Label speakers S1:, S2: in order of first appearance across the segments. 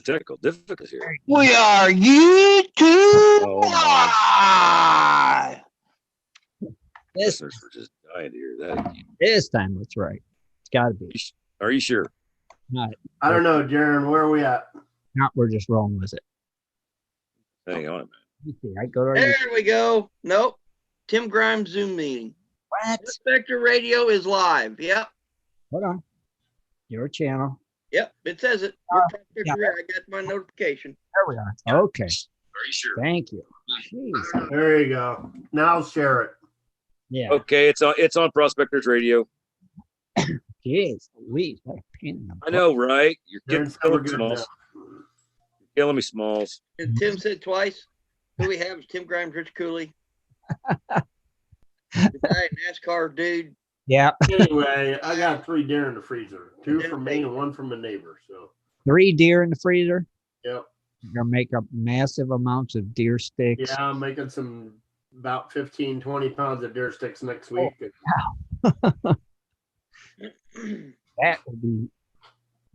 S1: technical difficulties here.
S2: We are YouTube
S1: Oh,
S2: live.
S1: Listeners were just dying to hear that.
S3: This time it's right. It's got to be.
S1: Are you sure?
S3: Not,
S2: I don't know, Jaron. Where are we at?
S3: not we're just rolling with it.
S1: Hang on a minute.
S3: You see, I go to
S4: There we go. Nope. Tim Grimes Zoom meeting.
S3: what?
S4: Spectre Radio is live. Yep.
S3: Hold on. Your channel.
S4: Yep. It says it.
S3: Yeah.
S4: I got my notification.
S3: There we are. Okay.
S1: Are you sure?
S3: Thank you. Jeez.
S2: There you go. Now share it.
S3: Yeah.
S1: Okay, it's on Prospectors Radio.
S3: Jeez. Louise, what a pain in the
S1: I know, right? You're
S2: Jaron
S1: getting
S2: said we're
S1: killing me,
S2: good
S1: Smalls.
S2: now.
S1: You're killing me, Smalls.
S4: And Tim said twice. Who we have is Tim Grimes, Rich Cooley. The guy NASCAR dude.
S3: Yeah.
S2: Anyway, I got 3 deer in the freezer. 2 from me and 1 from a neighbor. So,
S3: 3 deer in the freezer.
S2: yep.
S3: You're going to make up massive amounts of deer sticks.
S2: Yeah, I'm making about 15, 20 pounds of deer sticks next week.
S3: That would be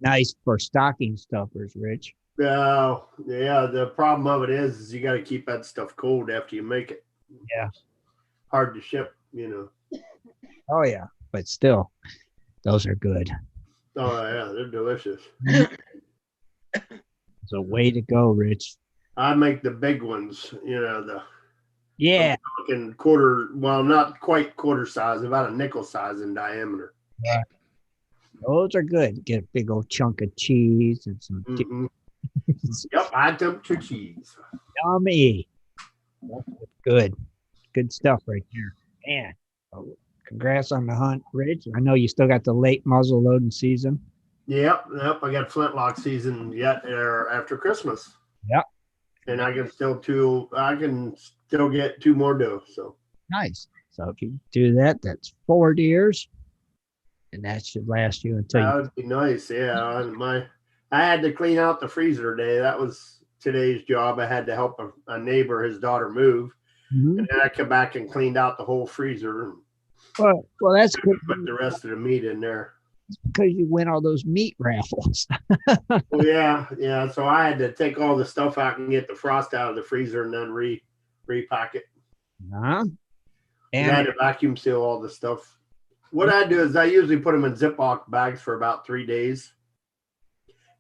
S3: nice for stocking stuffers, Rich.
S2: Yeah, the problem of it is you got to keep that stuff cold after you make it.
S3: Yeah.
S2: Hard to ship, you know.
S3: Oh, yeah. But still, those are good.
S2: Oh, yeah, they're delicious.
S3: It's a way to go, Rich.
S2: I make the big ones, you know, the
S3: Yeah.
S2: fucking quarter, well, not quite quarter size, about a nickel size in diameter.
S3: Those are good. Get a big old chunk of cheese and some
S2: Mhm. Yep, high temperature cheese.
S3: yummy. Good. Good stuff right there. Man, congrats on the hunt, Rich. I know you still got the late muzzle loading season.
S2: Yep. I got flintlock season yet after Christmas.
S3: Yep.
S2: And I can still get 2 more doe. So
S3: Nice. So if you do that, that's 4 deers. And that should last you until
S2: that
S3: you,
S2: would be nice. Yeah. And I had to clean out the freezer today. That was today's job. I had to help a neighbor, his daughter, move.
S3: Mhm.
S2: And then I come back and cleaned out the whole freezer and
S3: Well, that's good
S2: put the rest of the meat in there.
S3: because you win all those meat raffles.
S2: Well, yeah. So I had to take all the stuff out and get the frost out of the freezer and then repack it.
S3: Huh?
S2: And I had
S3: And
S2: to vacuum seal all the stuff. What I do is I usually put them in Ziploc bags for about 3 days.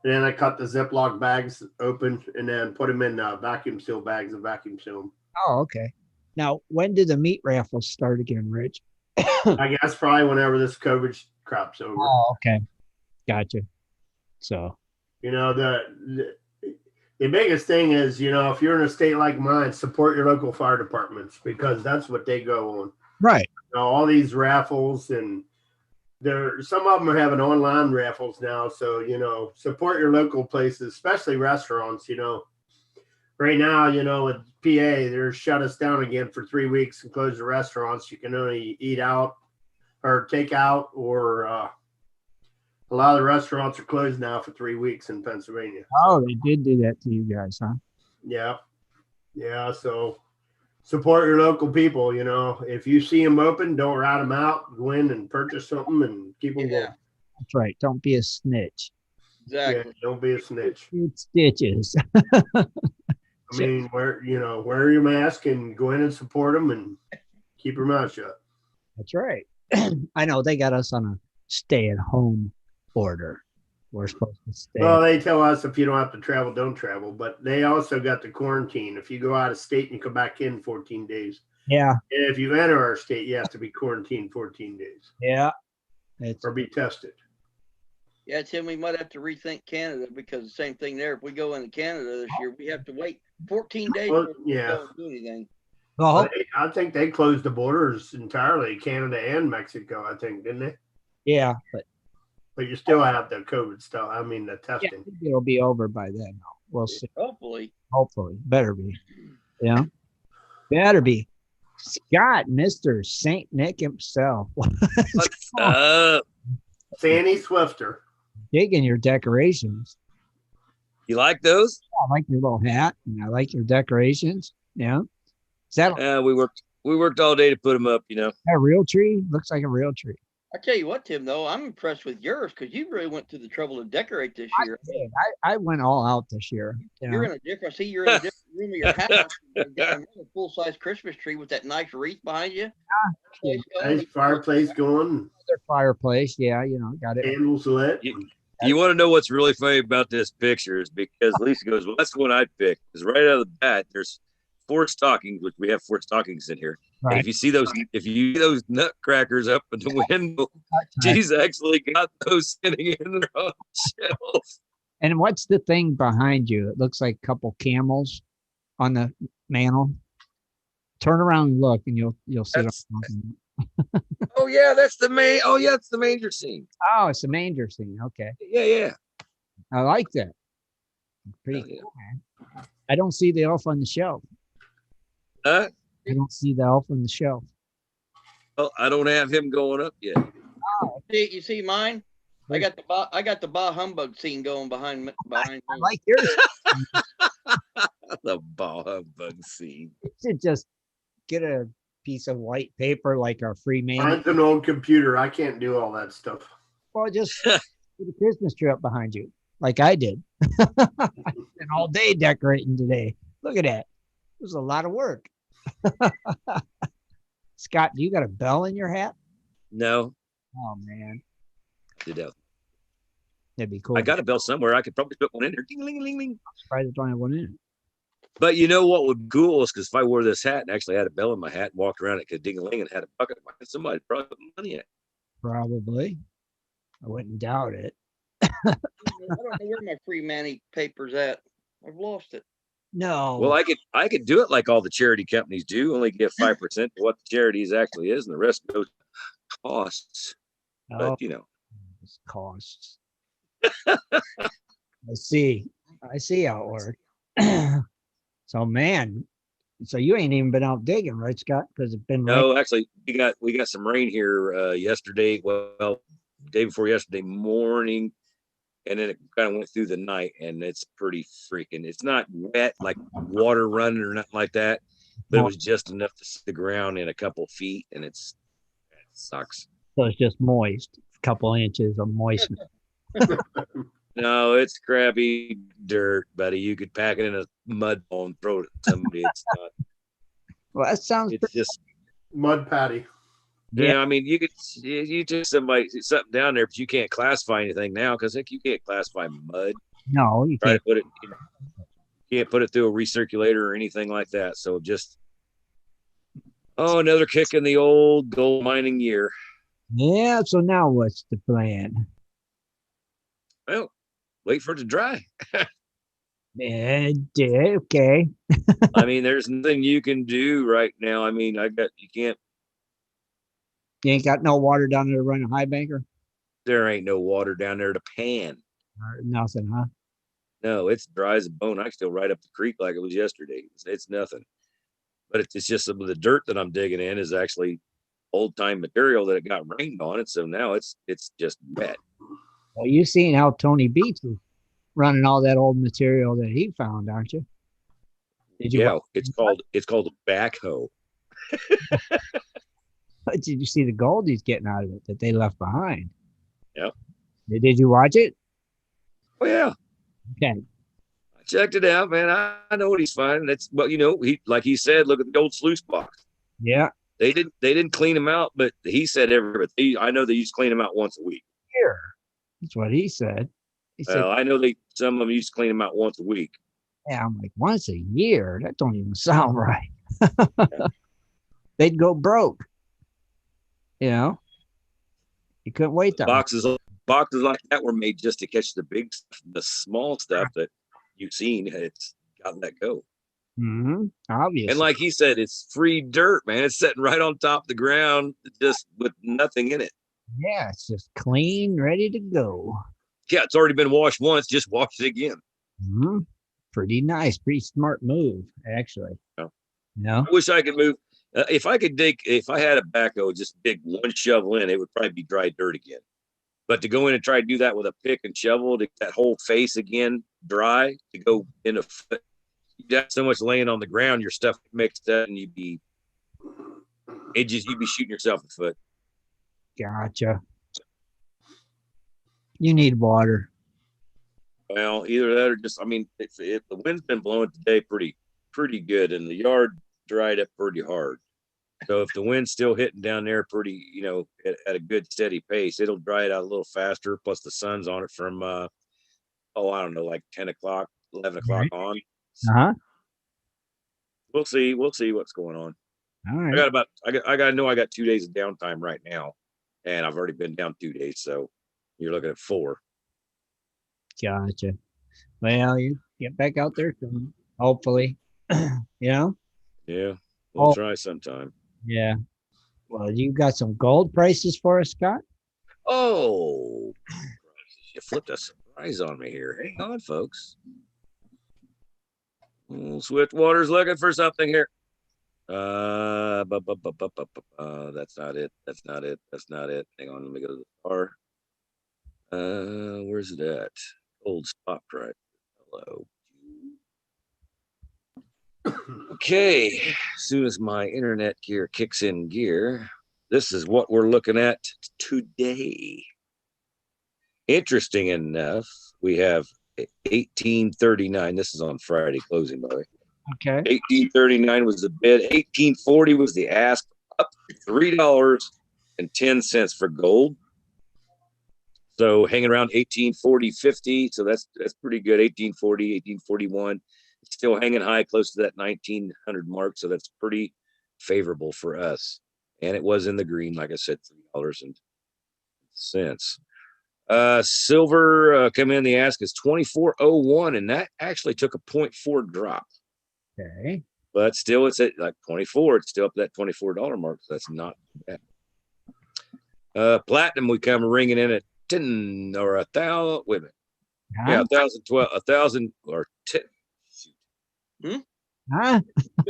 S2: And then I cut the Ziploc bags open and then put them in vacuum seal bags and vacuum seal them.
S3: oh, okay. Now, when do the meat raffles start again, Rich?
S2: I guess probably whenever this COVID crap's over.
S3: Oh, okay. Gotcha. So,
S2: You know, the biggest thing is, you know, if you're in a state like mine, support your local fire departments because that's what they go on.
S3: right.
S2: You know, all these raffles and some of them are having online raffles now. So, you know, support your local places, especially restaurants, you know. Right now, you know, with PA, they're shut us down again for 3 weeks and close the restaurants. You can only eat out or take out or a lot of the restaurants are closed now for 3 weeks in Pennsylvania.
S3: Oh, they did do that to you guys, huh?
S2: Yeah. So support your local people. You know, if you see them open, don't rat them out. Go in and purchase something and keep them going.
S3: That's right. Don't be a snitch.
S4: Exactly.
S2: Yeah, don't be a snitch.
S3: Shoot stitches.
S2: I mean, wear your mask and go in and support them and keep your mouth shut.
S3: That's right. I know they got us on a stay-at-home order. We're supposed to stay.
S2: Well, they tell us if you don't have to travel, don't travel. But they also got the quarantine. If you go out of state and you come back in 14 days.
S3: Yeah.
S2: And if you enter our state, you have to be quarantined 14 days
S3: Yeah. It's
S2: or be tested.
S4: Yeah, Tim, we might have to rethink Canada because the same thing there. If we go into Canada this year, we have to wait 14 days
S2: Well,
S4: before we
S2: yeah.
S4: go and do anything.
S3: well,
S2: I think they closed the borders entirely, Canada and Mexico, I think, didn't they?
S3: yeah, but
S2: But you still have the COVID stuff. I mean, the
S3: yeah,
S2: testing.
S3: it'll be over by then. We'll see.
S4: Hopefully.
S3: Hopefully. Better be. Yeah. Better be. Scott, Mr. Saint Nick himself.
S1: What's up?
S2: Sandy Swifter.
S3: Digging your decorations.
S1: You like those?
S3: I like your little hat and I like your decorations. Yeah. Is that
S1: We worked all day to put them up, you know.
S3: a real tree? Looks like a real tree.
S4: I tell you what, Tim, though, I'm impressed with yours because you really went to the trouble to decorate this
S3: I
S4: year.
S3: did. I went all out this year. You
S4: You're
S3: know?
S4: in a different. See, you're in a different room of your house. You've got another full-size Christmas tree with that nice wreath behind you.
S3: Yeah.
S2: Nice fireplace going,
S3: Their fireplace. Yeah, got it.
S2: candles lit.
S1: You want to know what's really funny about this picture is because Lisa goes, well, that's the one I picked. Because right out of the bat, there's 4 stockings, which we have 4 stockings in here.
S3: Right.
S1: And if you see those nutcrackers up in the window, she's actually got those sitting in their own shelf.
S3: And what's the thing behind you? It looks like a couple camels on the mantle. Turn around and look, and you'll see.
S1: That's- Oh yeah, that's the main. Oh yeah, it's the manger scene.
S3: Oh, it's a manger scene. Okay,
S1: Yeah.
S3: I like that. Pretty
S1: Hell yeah.
S3: cool, man. I don't see the elf on the shelf.
S1: Huh?
S3: I don't see the elf on the shelf.
S1: Well, I don't have him going up yet.
S4: You see mine? I got the Bah Humbug scene going behind me.
S3: I like yours.
S1: The ball humbug scene.
S3: You should just get a piece of white paper like our free man.
S2: Mine's an old computer. I can't do all that stuff.
S3: Well, just put a Christmas tree up behind you, like I did. I spent all day decorating today. Look at that. It was a lot of work. Scott, do you got a bell in your hat?
S1: No,
S3: Oh man,
S1: you don't.
S3: that'd be cool.
S1: I got a bell somewhere. I could probably put one in there. Ding, ling, ling, ling.
S3: Surprised I don't have one in it.
S1: But you know what would be cool is because if I wore this hat and actually had a bell in my hat and walked around it, could ding a ling and had a bucket, somebody probably put money in it.
S3: Probably. I wouldn't doubt it.
S4: I don't know where my free Manny paper's at. I've lost it.
S3: No.
S1: Well, I could do it like all the charity companies do, only give 5% to what the charities actually is, and the rest goes to costs.
S3: no,
S1: But you know,
S3: it's costs. I see how it works. So man, so you ain't even been out digging, right, Scott? Because it's been
S1: no, actually, we got some rain here yesterday. Well, day before yesterday morning, and then it kind of went through the night, and it's pretty freaking. It's not wet like water running or nothing like that, but it was just enough to see the ground in a couple feet, and it sucks.
S3: So it's just moist, a couple inches of moisture.
S1: No, it's crappy dirt, buddy. You could pack it in a mud ball and throw it at somebody. It's not.
S3: Well, that sounds
S1: It's just.
S2: Mud patty.
S1: Yeah, I mean, you just something down there, but you can't classify anything now because you can't classify mud.
S3: No, you
S1: Try
S3: can't.
S1: to put it, you can't put it through a recirculator or anything like that. So just, another kick in the old gold mining year.
S3: Yeah. So now what's the plan?
S1: Well, wait for it to dry.
S3: Okay.
S1: I mean, there's nothing you can do right now. I mean, you can't.
S3: You ain't got no water down there to run a high banker?
S1: There ain't no water down there to pan.
S3: Or nothing, huh?
S1: No, it's dry as a bone. I can still ride up the creek like it was yesterday. It's nothing. But it's just some of the dirt that I'm digging in is actually old time material that it got rained on it. So now it's just wet.
S3: Well, you seen how Tony Beach is running all that old material that he found, aren't you? Did you?
S1: Yeah, it's called a backhoe.
S3: Did you see the gold he's getting out of it that they left behind?
S1: Yep.
S3: Did you watch it?
S1: Oh yeah,
S3: Okay.
S1: I checked it out, man. I know what he's finding. That's like he said, look at the old sluice box.
S3: Yeah.
S1: They didn't clean them out, but he said I know they used to clean them out once a week.
S3: Here. That's what he said. He said,
S1: Well, I know some of them used to clean them out once a week.
S3: yeah, I'm like, once a year? That don't even sound right. They'd go broke. You know? You couldn't wait that long.
S1: Boxes like that were made just to catch the small stuff that you've seen. It's got to let go.
S3: Mm-hmm. Obviously.
S1: And like he said, it's free dirt, man. It's sitting right on top of the ground, just with nothing in it.
S3: Yeah, it's just clean, ready to go.
S1: Yeah, it's already been washed once. Just wash it again.
S3: Mm-hmm. Pretty nice, pretty smart move, actually.
S1: Yeah.
S3: No?
S1: I wish I could move. If I had a backhoe, just dig one shovel in, it would probably be dry dirt again. But to go in and try to do that with a pick and shovel to get that whole face again dry, to go in a foot, you got so much laying on the ground, your stuff mixed up, and you'd be shooting yourself in the foot.
S3: Gotcha. You need water.
S1: Well, either that or just, I mean, if the wind's been blowing today pretty good, and the yard dried up pretty hard. So if the wind's still hitting down there pretty, at a good steady pace, it'll dry it out a little faster. Plus the sun's on it from, I don't know, like 10 o'clock, 11 o'clock on.
S3: Uh-huh.
S1: We'll see what's going on.
S3: All right.
S1: I got 2 days of downtime right now, and I've already been down 2 days. So you're looking at 4.
S3: Gotcha. Well, you get back out there soon, hopefully.
S1: Yeah, we'll try sometime.
S3: Yeah. Well, you got some gold prices for us, Scott?
S1: Oh, you flipped a surprise on me here. Hang on, folks. Swiftwater's looking for something here. That's not it. Hang on, let me go to the bar. Where's it at? Gold spot price. Hello. Okay, as soon as my internet gear kicks in gear, this is what we're looking at today. Interesting enough, we have 1839. This is on Friday closing, by the way.
S3: Okay.
S1: 1839 was the bid. 1840 was the ask, up to $3.10 for gold. So hanging around 1840, 50. So that's pretty good. 1840, 1841. It's still hanging high, close to that 1900 mark. So that's pretty favorable for us. And it was in the green, like I said, $3.00. Silver come in, the ask is 24.01, and that actually took a 0.4 drop.
S3: Okay.
S1: But still, it's at like 24. It's still up to that $24 mark. So that's not bad. Platinum, we come ringing in at 10 or 1,000. Wait a minute.
S3: Huh?
S1: Yeah, 1,000 or 10.
S3: Huh?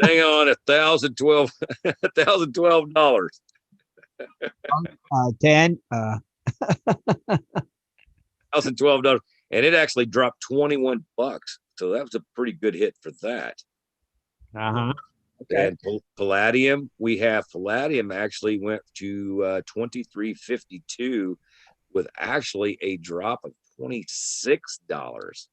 S1: Hang on, $1,012. $1,012.
S3: 10.
S1: $1,012, and it actually dropped $21. So that was a pretty good hit for that.
S3: Uh-huh. Okay.
S1: And Palladium, we have Palladium actually went to 23.52 with actually a drop of $26.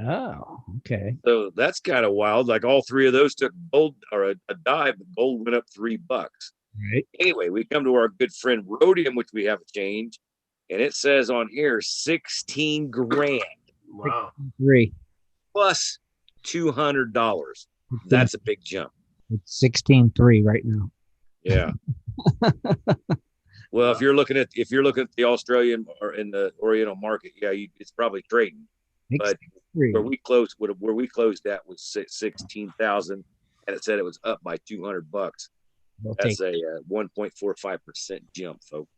S3: Oh, okay.
S1: So that's kind of wild. Like all three of those took gold or a dive, but gold went up $3.
S3: Right.
S1: Anyway, we come to our good friend Rhodium, which we have a change, and it says on here 16 grand.
S2: Wow.
S3: 3.
S1: Plus $200. That's a big jump.
S3: It's 16.3 right now.
S1: Yeah. Well, if you're looking at the Australian or in the Oriental market, yeah, it's probably trading. But where we closed at was 16,000, and it said it was up by $200. That's a 1.45% jump, folks.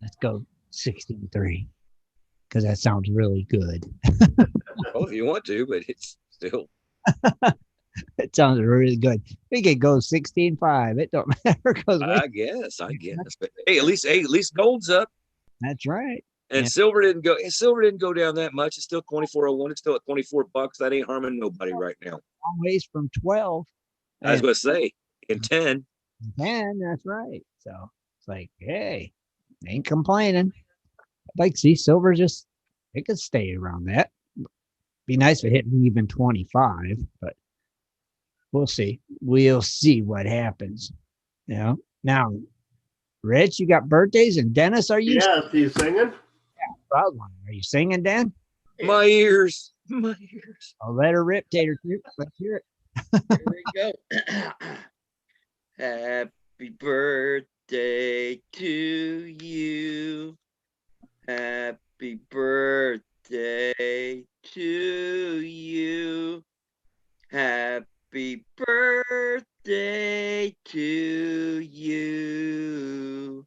S3: Let's go 16.3 because that sounds really good.
S1: Well, if you want to, but it's still.
S3: It sounds really good. We could go 16.5. It don't matter.
S1: I guess. But hey, at least gold's up.
S3: That's right.
S1: And silver didn't go down that much. It's still 24.01. It's still at $24. That ain't harming nobody right now.
S3: Long ways from 12.
S1: I was going to say in 10.
S3: 10, that's right. So it's like, hey, ain't complaining. I'd like to see silver it could stay around that. Be nice if it hit even 25, but we'll see. We'll see what happens. Now, Rich, you got birthdays, and Dennis, are you?
S2: Yeah, are you singing?
S3: Proud one. Are you singing, Dan?
S1: My ears.
S3: I'll let her rip, Tater Chip. Let's hear it.
S4: Here we go. Happy birthday to you. Happy birthday to you. Happy birthday to you.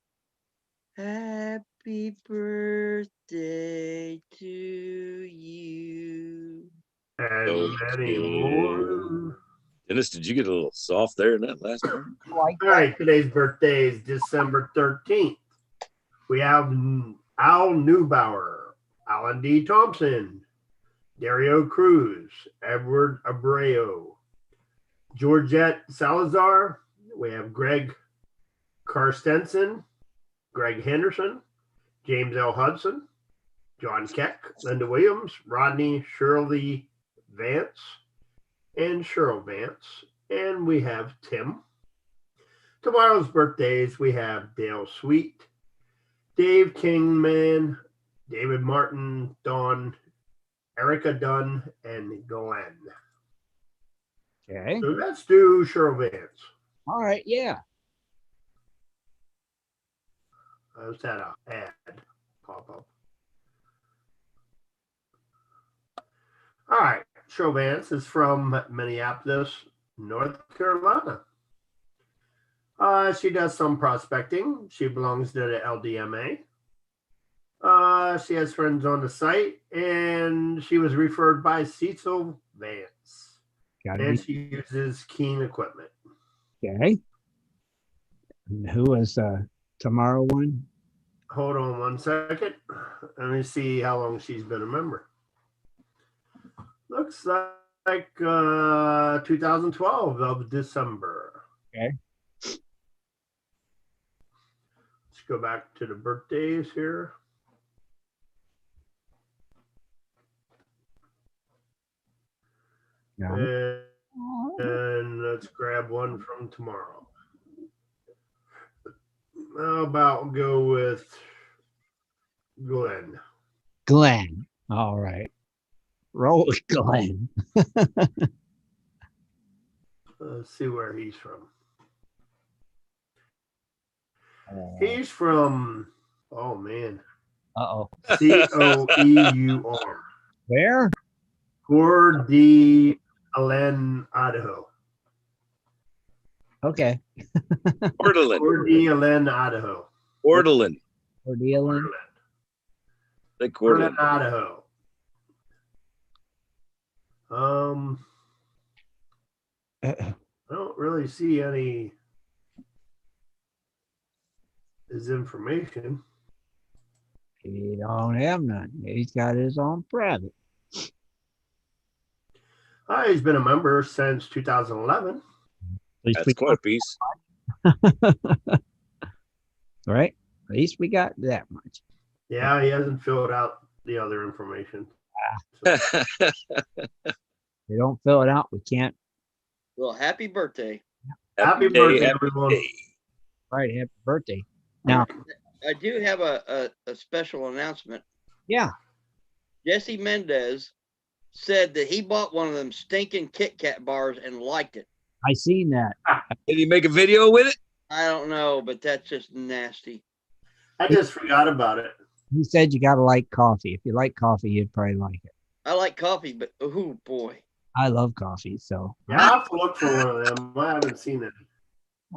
S4: Happy birthday to you.
S2: And many more.
S1: Dennis, did you get a little soft there in that last one?
S2: All right, today's birthday is December 13th. We have Al Neubauer, Alan D. Thompson, Dario Cruz, Edward Abreu, Georgette Salazar. We have Greg Karstensen, Greg Henderson, James L. Hudson, John Keck, Linda Williams, Rodney Shirley Vance, and Cheryl Vance. And we have Tim. Tomorrow's birthdays, we have Dale Sweet, Dave Kingman, David Martin, Dawn, Erica Dunn, and Glenn.
S3: Okay.
S2: So let's do Cheryl Vance.
S3: All right. Yeah.
S2: I just had an ad pop up. All right. Cheryl Vance is from Minneapolis, North Carolina. She does some prospecting. She belongs to the LDMA. She has friends on the site, and she was referred by Cecil Vance. And she uses Keen equipment.
S3: Okay. And who was tomorrow one?
S2: Hold on one second. Let me see how long she's been a member. Looks like 2012 of December.
S3: Okay.
S2: Let's go back to the birthdays here.
S3: Yeah.
S2: And let's grab one from tomorrow. How about go with Glenn?
S3: Glenn. All right. Roll with Glenn.
S2: Let's see where he's from. He's from, oh man.
S3: Uh-oh.
S2: Coeur.
S3: Where?
S2: Coeur d'Alene, Idaho.
S3: Okay.
S1: Ordelin.
S2: Coeur d'Alene, Idaho.
S1: Ordelin.
S3: We're dealing.
S1: Like
S2: Orland,
S1: Ordelin.
S2: Idaho. I don't really see any his information.
S3: He don't have none. He's got his own private.
S2: He's been a member since 2011.
S3: At least
S1: That's
S3: we
S1: quite a piece.
S3: right? At least we got that much.
S2: Yeah, he hasn't filled out the other information.
S3: We don't fill it out. We can't.
S4: Well, happy birthday.
S2: Happy birthday,
S1: happy
S2: everyone.
S1: day.
S3: Right. Happy birthday. Now,
S4: I do have a special announcement.
S3: yeah.
S4: Jesse Mendez said that he bought one of them stinking Kit Kat bars and liked it.
S3: I seen that.
S1: Did he make a video with it?
S4: I don't know, but that's just nasty.
S2: I just forgot about it.
S3: He said you got to like coffee. If you like coffee, you'd probably like it.
S4: I like coffee, but oh boy.
S3: I love coffee, so
S2: Yeah, I'll have to look for one of them. I haven't seen it.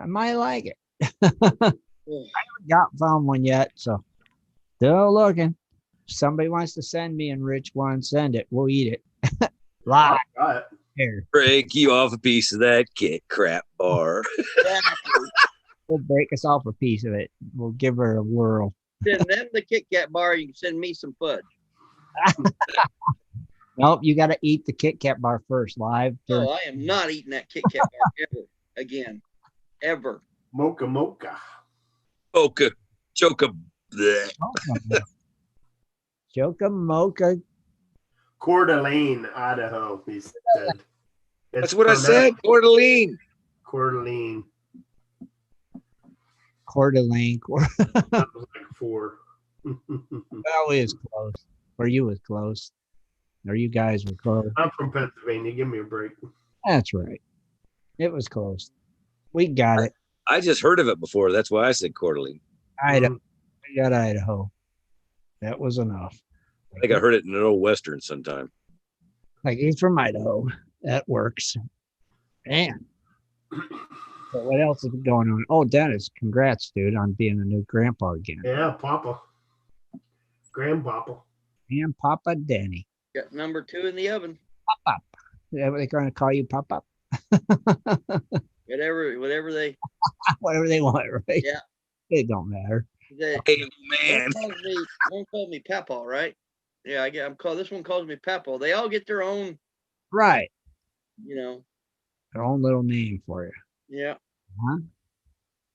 S3: I might like it.
S4: Oh,
S3: Found one yet, so still looking. If somebody wants to send me and Rich one, send it. We'll eat it. Live
S2: Got it.
S3: here.
S1: Break you off a piece of that Kit crap bar.
S4: exactly.
S3: We'll break us off a piece of it. We'll give her a whirl.
S4: Send them the Kit Kat bar. You can send me some fudge.
S3: Nope, you got to eat the Kit Kat bar first, live.
S4: No, I am not eating that Kit Kat bar ever again. Ever.
S2: Mocha mocha.
S1: Oka. Choka. bleh.
S3: Joker Mocha.
S2: Coeur d'Alene, Idaho, he said.
S1: That's what I said. Ordelin.
S2: Coeur d'Alene.
S3: Coeur d'Alene.
S2: That was like 4.
S3: That was close. Or you was close. Or you guys were close.
S2: I'm from Pennsylvania. Give me a break.
S3: That's right. It was close. We got it.
S1: I just heard of it before. That's why I said Quarterly.
S3: Idaho. We got Idaho. That was enough.
S1: I think I heard it in an old Western sometime.
S3: Like he's from Idaho. That works. Man. But what else is going on? Oh, Dennis, congrats, dude, on being a new grandpa again.
S2: Yeah, Papa. Grandpapa.
S3: And Papa Denny.
S4: Got number 2 in the oven.
S3: Pop up. Is that what they're going to call you, Pop up?
S4: Whatever they.
S3: Whatever they want, right?
S4: Yeah.
S3: It don't matter.
S4: They
S1: Hey, man.
S4: one called me Papa, right? Yeah, I'm called. This one calls me Papa. They all get their own,
S3: Right.
S4: you know.
S3: Their own little name for you.
S4: Yeah.
S3: Huh?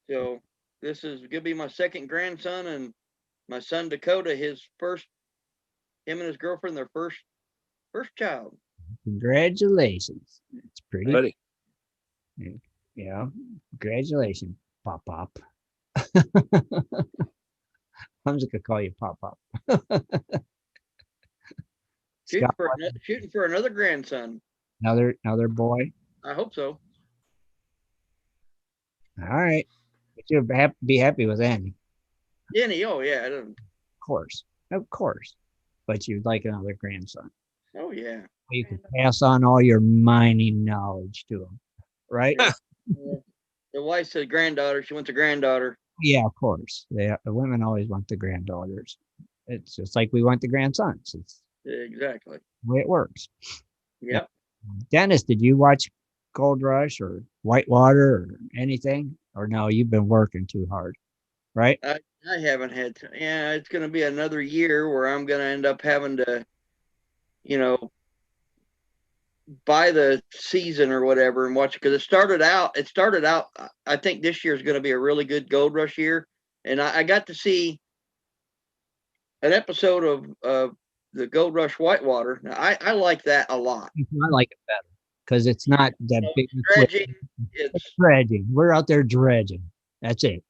S4: So this is gonna be my second grandson, and my son Dakota, him and his girlfriend, their first child.
S3: Congratulations. It's pretty.
S1: Buddy.
S3: Yeah. Congratulations, Pop Pop. I'm just gonna call you Pop Pop.
S4: Shooting
S3: Scott,
S4: for another grandson.
S3: another boy.
S4: I hope so.
S3: All right. But you'll be happy with Andy.
S4: Denny, oh yeah,
S3: Of course. But you'd like another grandson.
S4: oh yeah.
S3: You can pass on all your mining knowledge to him, right?
S4: Yeah. The wife said granddaughter. She wants a granddaughter.
S3: Yeah, of course. The women always want the granddaughters. It's just like we want the grandsons. It's
S4: Exactly.
S3: the way it works.
S4: Yep.
S3: Dennis, did you watch Gold Rush or Whitewater or anything? Or no, you've been working too hard, right?
S4: I haven't had to. Yeah, it's going to be another year where I'm going to end up having to, buy the season or whatever and watch it, because it started out. I think this year is going to be a really good Gold Rush year, and I got to see an episode of the Gold Rush Whitewater. Now, I like that a lot.
S3: I like it better because it's not that big.
S4: Dredging.
S3: It's dredging. We're out there dredging. That's it.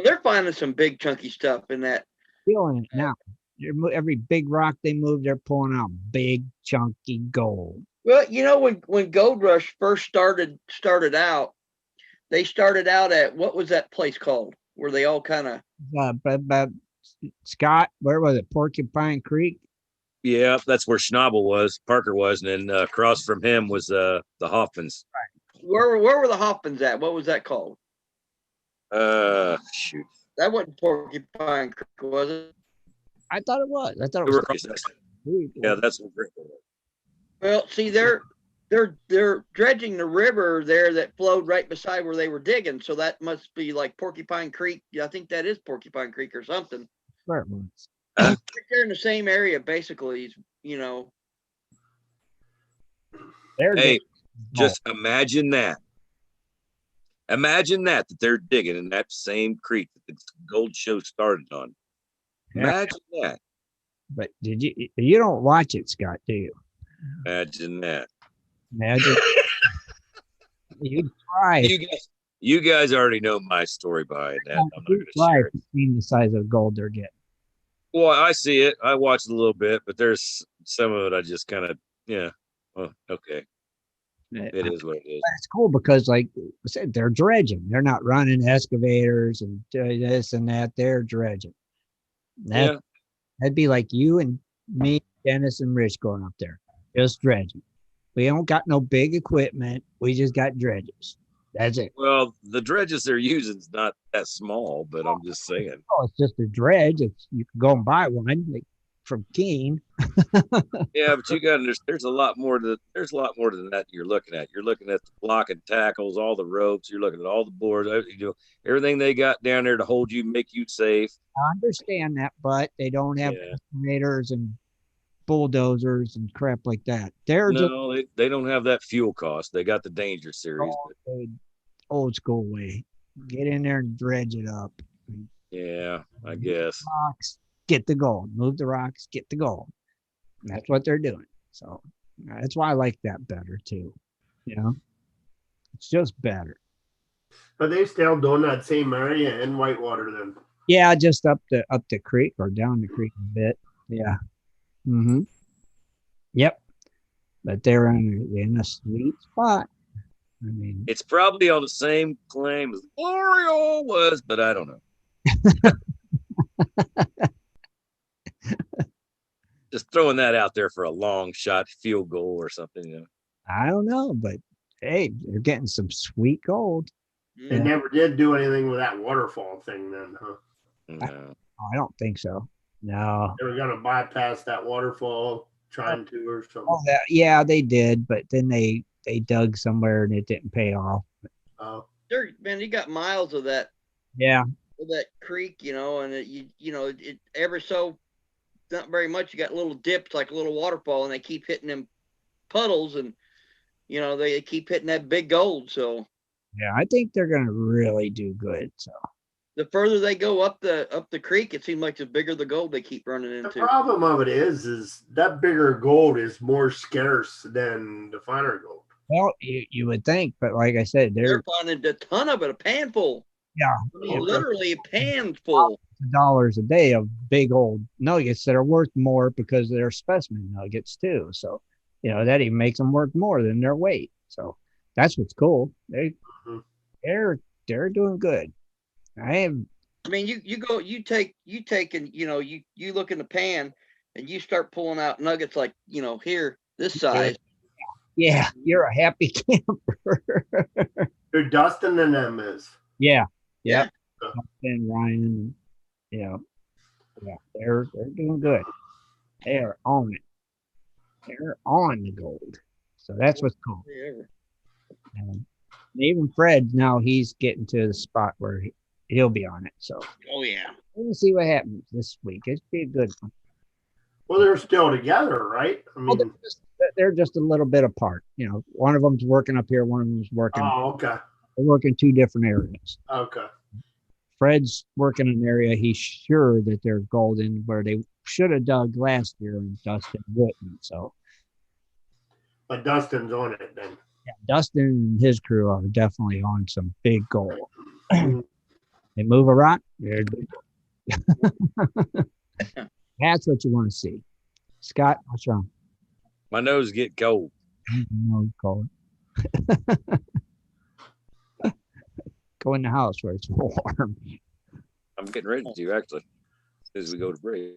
S4: They're finding some big chunky stuff in that.
S3: Feeling it now. Every big rock they move, they're pulling out big chunky gold.
S4: Well, when Gold Rush first started out, they started out at, what was that place called where they all kind of
S3: Scott, where was it? Porcupine Creek.
S1: Yeah, that's where Parker was, and then across from him was the Hoffmans.
S4: Where were the Hoffmans at? What was that called?
S1: Shoot.
S4: That wasn't Porcupine Creek, was it?
S3: I thought it was.
S1: Yeah, that's what Brick was.
S4: Well, see, they're dredging the river there that flowed right beside where they were digging. So that must be like Porcupine Creek. Yeah, I think that is Porcupine Creek or something.
S3: Where it was.
S4: Right there in the same area, basically.
S1: Hey, just imagine that. Imagine that they're digging in that same creek that the gold show started on. Imagine that.
S3: But you don't watch it, Scott, do you?
S1: Imagine that.
S3: Imagine. You try.
S1: You guys already know my story behind that. I'm not going to
S3: try
S1: share it.
S3: to see the size of gold they're getting.
S1: Well, I see it. I watched a little bit, but there's some of it I just kind of, yeah. Well, okay. It is what it is.
S3: It's cool because, like I said, they're dredging. They're not running excavators and this and that. They're dredging. That'd be like you and me, Dennis and Rich going up there, just dredging. We don't got no big equipment. We just got dredges. That's it.
S1: Well, the dredges they're using is not that small, but I'm just saying.
S3: Oh, it's just a dredge. You can go and buy one from Keene.
S1: Yeah, but you got there's a lot more than that you're looking at. You're looking at the block and tackles, all the ropes. You're looking at all the boards. Everything they got down there to hold you, make you safe.
S3: I understand that, but they don't have excavators and bulldozers and crap like that.
S1: They don't have that fuel cost. They got the Danger Series.
S3: Old school way. Get in there and dredge it up.
S1: Yeah, I guess.
S3: Rocks, get the gold. Move the rocks, get the gold. And that's what they're doing. So that's why I like that better too. It's just better.
S2: Are they still doing that same area in Whitewater then?
S3: Yeah, just up the creek or down the creek a bit. Yeah. Mm-hmm. Yep. But they're in a sweet spot. I mean,
S1: it's probably on the same claim as L'Oreal was, but I don't know. Just throwing that out there for a long shot field goal or something.
S3: I don't know, but hey, they're getting some sweet gold.
S2: They never did do anything with that waterfall thing then, huh?
S1: No.
S3: I don't think so. No.
S2: They were going to bypass that waterfall, trying to or something.
S3: Oh, yeah, they did, but then they dug somewhere and it didn't pay off.
S2: Oh,
S4: man, you got miles of that.
S3: Yeah.
S4: Of that creek, and it ever so not very much. You got little dips like a little waterfall, and they keep hitting them puddles, and they keep hitting that big gold. So
S3: Yeah, I think they're gonna really do good. So
S4: The further they go up the creek, it seems like the bigger the gold they keep running
S2: The
S4: into.
S2: problem of it is that bigger gold is more scarce than the finer gold.
S3: well, you would think, but like I said,
S4: They're finding a ton of it, a pan full.
S3: yeah,
S4: I mean, literally a pan full.
S3: dollars a day of big old nuggets that are worth more because they're specimen nuggets too. So, that even makes them worth more than their weight. So that's what's cool.
S2: Mhm.
S3: They're doing good.
S4: I mean, you take and you look in the pan and you start pulling out nuggets like here this size.
S3: Yeah, you're a happy camper.
S2: Who Dustin and them is.
S3: Yeah.
S4: Yeah.
S3: And Ryan, yeah, they're doing good. They are on it. They're on the gold. So that's what's cool. And even Fred, now he's getting to the spot where he'll be on it. So
S4: Oh yeah.
S3: we'll see what happens this week. It's be a good one.
S2: Well, they're still together, right? I
S3: Well,
S2: mean,
S3: they're just a little bit apart. One of them's working up here, one of them's working.
S2: oh, okay.
S3: They're working two different areas.
S2: Okay.
S3: Fred's working an area he's sure that there's gold in where they should have dug last year, and Dustin wouldn't. So
S2: But Dustin's on it then.
S3: yeah, Dustin and his crew are definitely on some big gold. They move a rock, they're good. That's what you want to see. Scott, what's wrong?
S1: My nose get cold.
S3: No, call it. Go in the house where it's warm.
S1: I'm getting ready to actually as we go to break.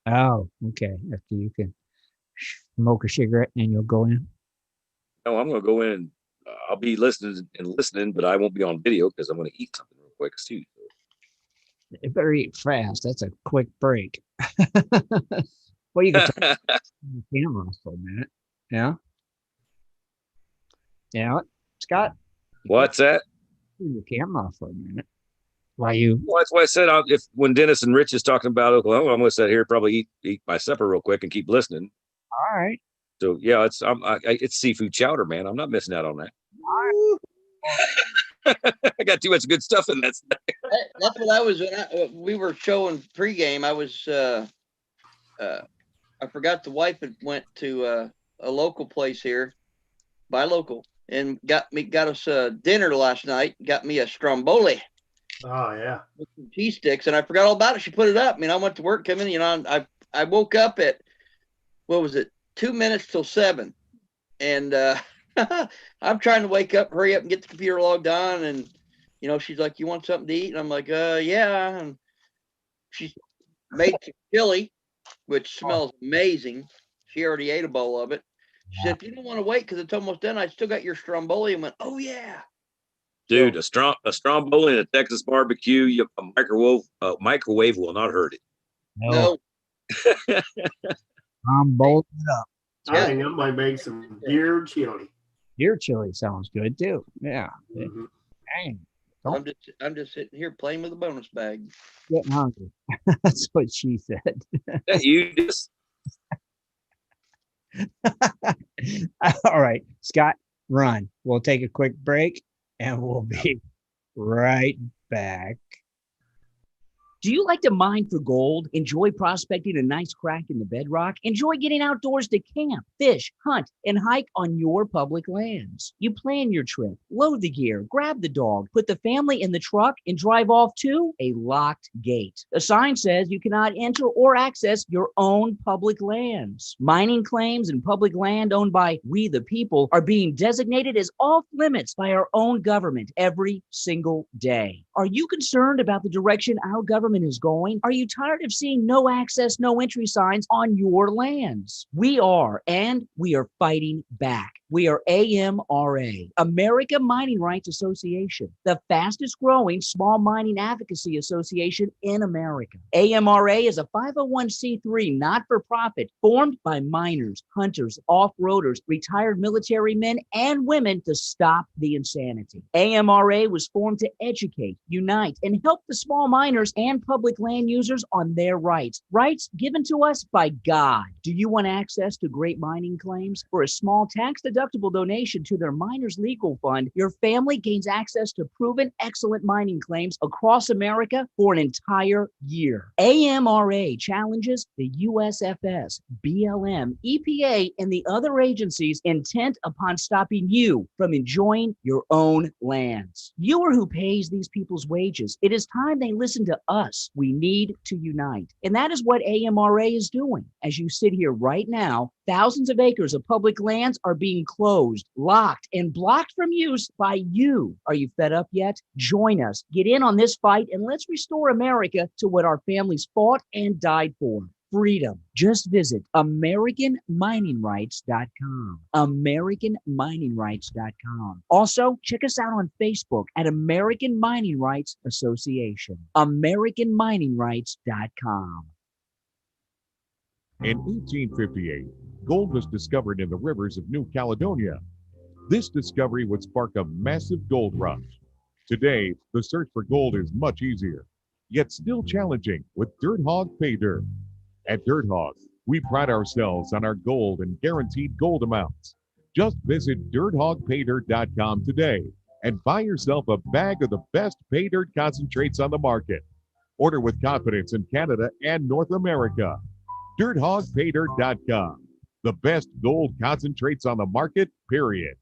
S3: Oh, okay. After you can smoke a cigarette and you'll go in.
S1: No, I'm going to go in and I'll be listening, but I won't be on video because I'm going to eat something real quick too.
S3: You better eat fast. That's a quick break. Well, you can turn the camera off for a minute. Yeah. Yeah. Scott,
S1: What's that?
S3: turn your camera off for a minute. Why you?
S1: Well, that's why I said if when Dennis and Rich is talking about Oklahoma, I'm going to sit here probably eat my supper real quick and keep listening.
S3: All right.
S1: So yeah, it's seafood chowder, man. I'm not missing out on that. I got too much good stuff in that.
S4: That's what I was when we were showing pregame. I was I forgot the wife had went to a local place here, buy local, and got us dinner last night. Got me a stromboli
S2: Oh, yeah.
S4: with some cheese sticks, and I forgot all about it. She put it up. I mean, I went to work, come in, I woke up at what was it, 2 minutes till 7, and I'm trying to wake up, hurry up, and get the computer logged on, and she's like, "You want something to eat?" And I'm like, yeah. And she made some chili, which smells amazing. She already ate a bowl of it. She said, "If you don't want to wait because it's almost done, I still got your stromboli." And went, "Oh yeah,
S1: Dude, a stromboli and a Texas barbecue, a microwave will not hurt it.
S4: no."
S3: I'm bolting it up.
S2: I think I might make some deer chili.
S3: Your chili sounds good too. Yeah.
S2: Mhm.
S3: Dang.
S4: I'm just sitting here playing with a bonus bag.
S3: Getting hungry. That's what she said.
S1: That you just
S3: All right, Scott, run. We'll take a quick break and we'll be right back.
S5: Do you like to mine for gold? Enjoy prospecting a nice crack in the bedrock? Enjoy getting outdoors to camp, fish, hunt, and hike on your public lands? You plan your trip, load the gear, grab the dog, put the family in the truck, and drive off to a locked gate. A sign says you cannot enter or access your own public lands. Mining claims and public land owned by we the people are being designated as off limits by our own government every single day. Are you concerned about the direction our government is going? Are you tired of seeing no access, no entry signs on your lands? We are, and we are fighting back. We are AMRA, America Mining Rights Association, the fastest growing small mining advocacy association in America. AMRA is a 501c3 not-for-profit formed by miners, hunters, off-roaders, retired military men and women to stop the insanity. AMRA was formed to educate, unite, and help the small miners and public land users on their rights given to us by God. Do you want access to great mining claims for a small tax deduction tax-deductible donation to their Miners Legal Fund, your family gains access to proven excellent mining claims across America for an entire year. AMRA challenges the USFS, BLM, EPA, and the other agencies intent upon stopping you from enjoying your own lands. You are who pays these people's wages. It is time they listen to us. We need to unite. And that is what AMRA is doing. As you sit here right now, thousands of acres of public lands are being closed, locked, and blocked from use by you. Are you fed up yet? Join us. Get in on this fight and let's restore America to what our families fought and died for. Freedom. Just visit AmericanMiningRights.com. AmericanMiningRights.com. Also, check us out on Facebook at American Mining Rights Association. AmericanMiningRights.com.
S6: In 1858, gold was discovered in the rivers of New Caledonia. This discovery would spark a massive gold rush. Today, the search for gold is much easier, yet still challenging with Dirt Hog Pay Dirt. At Dirt Hog, we pride ourselves on our gold and guaranteed gold amounts. Just visit dirthogpaydirt.com today and buy yourself a bag of the best pay dirt concentrates on the market. Order with confidence in Canada and North America. dirthogpaydirt.com. The best gold concentrates on the market, period.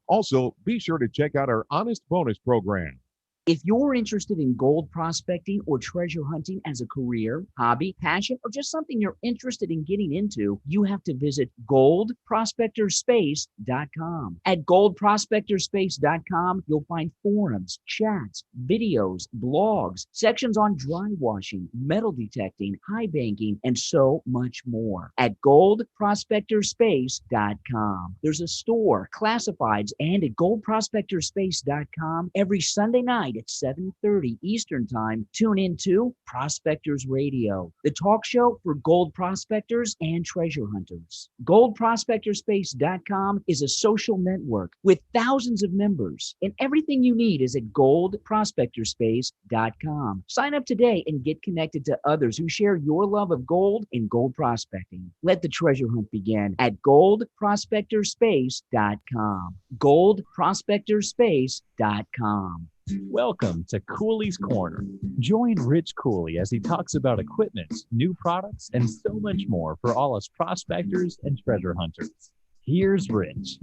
S6: Also, be sure to check out our Honest Bonus program.
S5: If you're interested in gold prospecting or treasure hunting as a career, hobby, passion, or just something you're interested in getting into, you have to visit goldprospectorspace.com. At goldprospectorspace.com, you'll find forums, chats, videos, blogs, sections on dry washing, metal detecting, high banking, and so much more. At goldprospectorspace.com. There's a store, classifieds, and at goldprospectorspace.com every Sunday night at 7:30 Eastern Time, tune into Prospectors Radio, the talk show for gold prospectors and treasure hunters. GoldProspectorspace.com is a social network with thousands of members, and everything you need is at GoldProspectorspace.com. Sign up today and get connected to others who share your love of gold and gold prospecting. Let the treasure hunt begin at GoldProspectorspace.com. GoldProspectorspace.com.
S7: Welcome to Cooley's Corner. Join Rich Cooley as he talks about equipment, new products, and so much more for all us prospectors and treasure hunters. Here's Rich.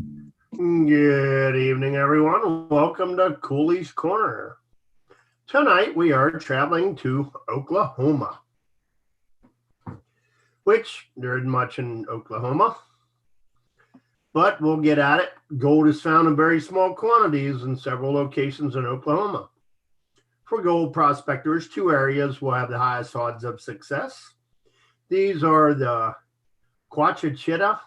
S2: Good evening, everyone. Welcome to Cooley's Corner. Tonight we are traveling to Oklahoma, which there isn't much in Oklahoma, but we'll get at it. Gold is found in very small quantities in several locations in Oklahoma. For gold prospectors, two areas will have the highest odds of success. These are the Quachachita,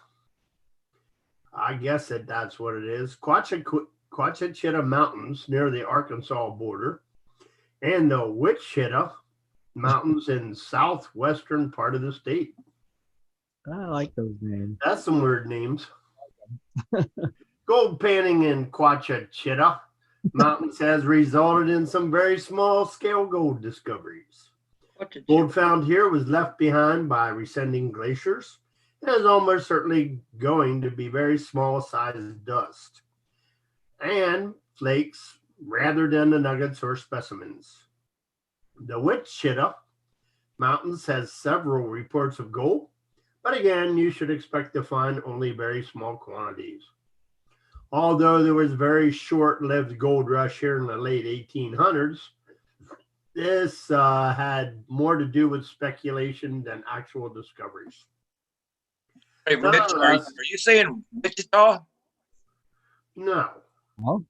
S2: I guess that's what it is, Quachachita Mountains near the Arkansas border, and the Wichita Mountains in southwestern part of the state.
S3: I like those names.
S2: That's some weird names. Gold panning in Quachachita Mountains has resulted in some very small scale gold discoveries. Gold found here was left behind by receding glaciers and is almost certainly going to be very small sized dust and flakes rather than the nuggets or specimens. The Wichita Mountains has several reports of gold, but again, you should expect to find only very small quantities. Although there was a very short-lived gold rush here in the late 1800s, this had more to do with speculation than actual discoveries.
S1: Hey, Rich, are you saying Wichita?
S2: No.
S3: Well,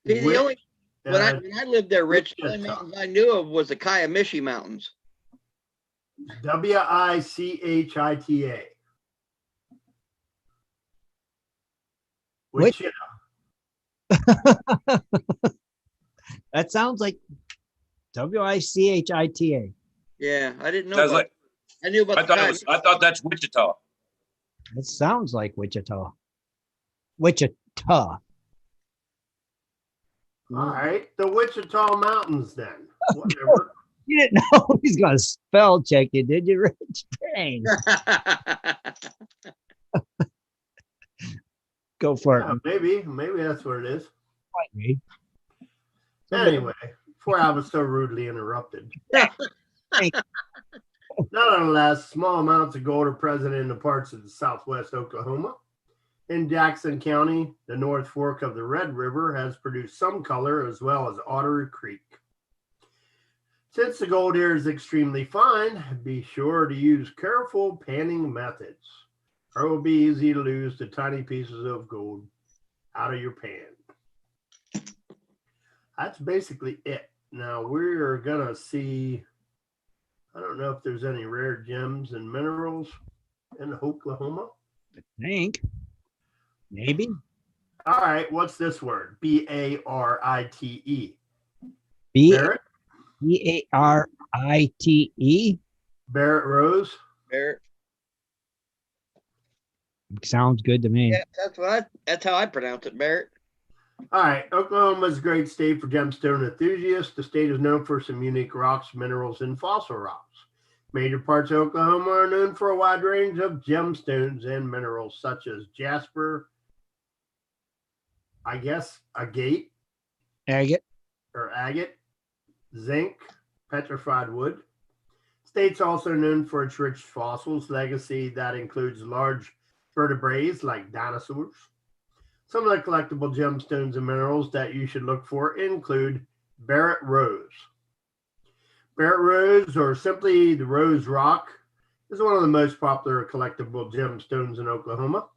S4: See, the only when I lived there, Rich, the only
S2: Wichita.
S4: mountains I knew of was the Kiamishi Mountains.
S2: Wichita.
S3: Wait.
S2: Wichita.
S3: that sounds like Wichita.
S4: Yeah, I didn't know.
S1: Sounds
S4: About,
S1: like,
S4: I knew about
S1: I thought that's Wichita.
S3: It sounds like Wichita. Wichita.
S2: All right, the Wichita Mountains then. Whatever.
S3: You didn't know he's going to spell check you, did you, Rich? Dang. Go for
S2: Yeah,
S3: it.
S2: maybe that's what it is.
S3: Might be.
S2: Anyway, before I was so rudely interrupted.
S3: Hey.
S2: Nonetheless, small amounts of gold are present in the parts of the southwest Oklahoma. In Jackson County, the North Fork of the Red River has produced some color as well as Otter Creek. Since the gold here is extremely fine, be sure to use careful panning methods, or it will be easy to lose the tiny pieces of gold out of your pan. That's basically it. Now we're gonna see, I don't know if there's any rare gems and minerals in Oklahoma.
S3: I think. Maybe.
S2: All right, what's this word? B-A-R-I-T-E.
S3: B-A-R-I-T-E.
S2: Barrett? Barrett Rose?
S4: Barrett.
S3: Sounds good to me.
S4: Yeah, that's how I pronounce it, Barrett.
S2: All right, Oklahoma is a great state for gemstone enthusiasts. The state is known for some unique rocks, minerals, and fossil rocks. Major parts of Oklahoma are known for a wide range of gemstones and minerals such as jasper, agate, zinc, petrified wood. State's also known for its rich fossils legacy that includes large vertebrates like dinosaurs. Some of the collectible gemstones and minerals that you should look for include Barrett Rose. Barrett Rose, or simply the Rose Rock, is one of the most popular collectible gemstones in Oklahoma.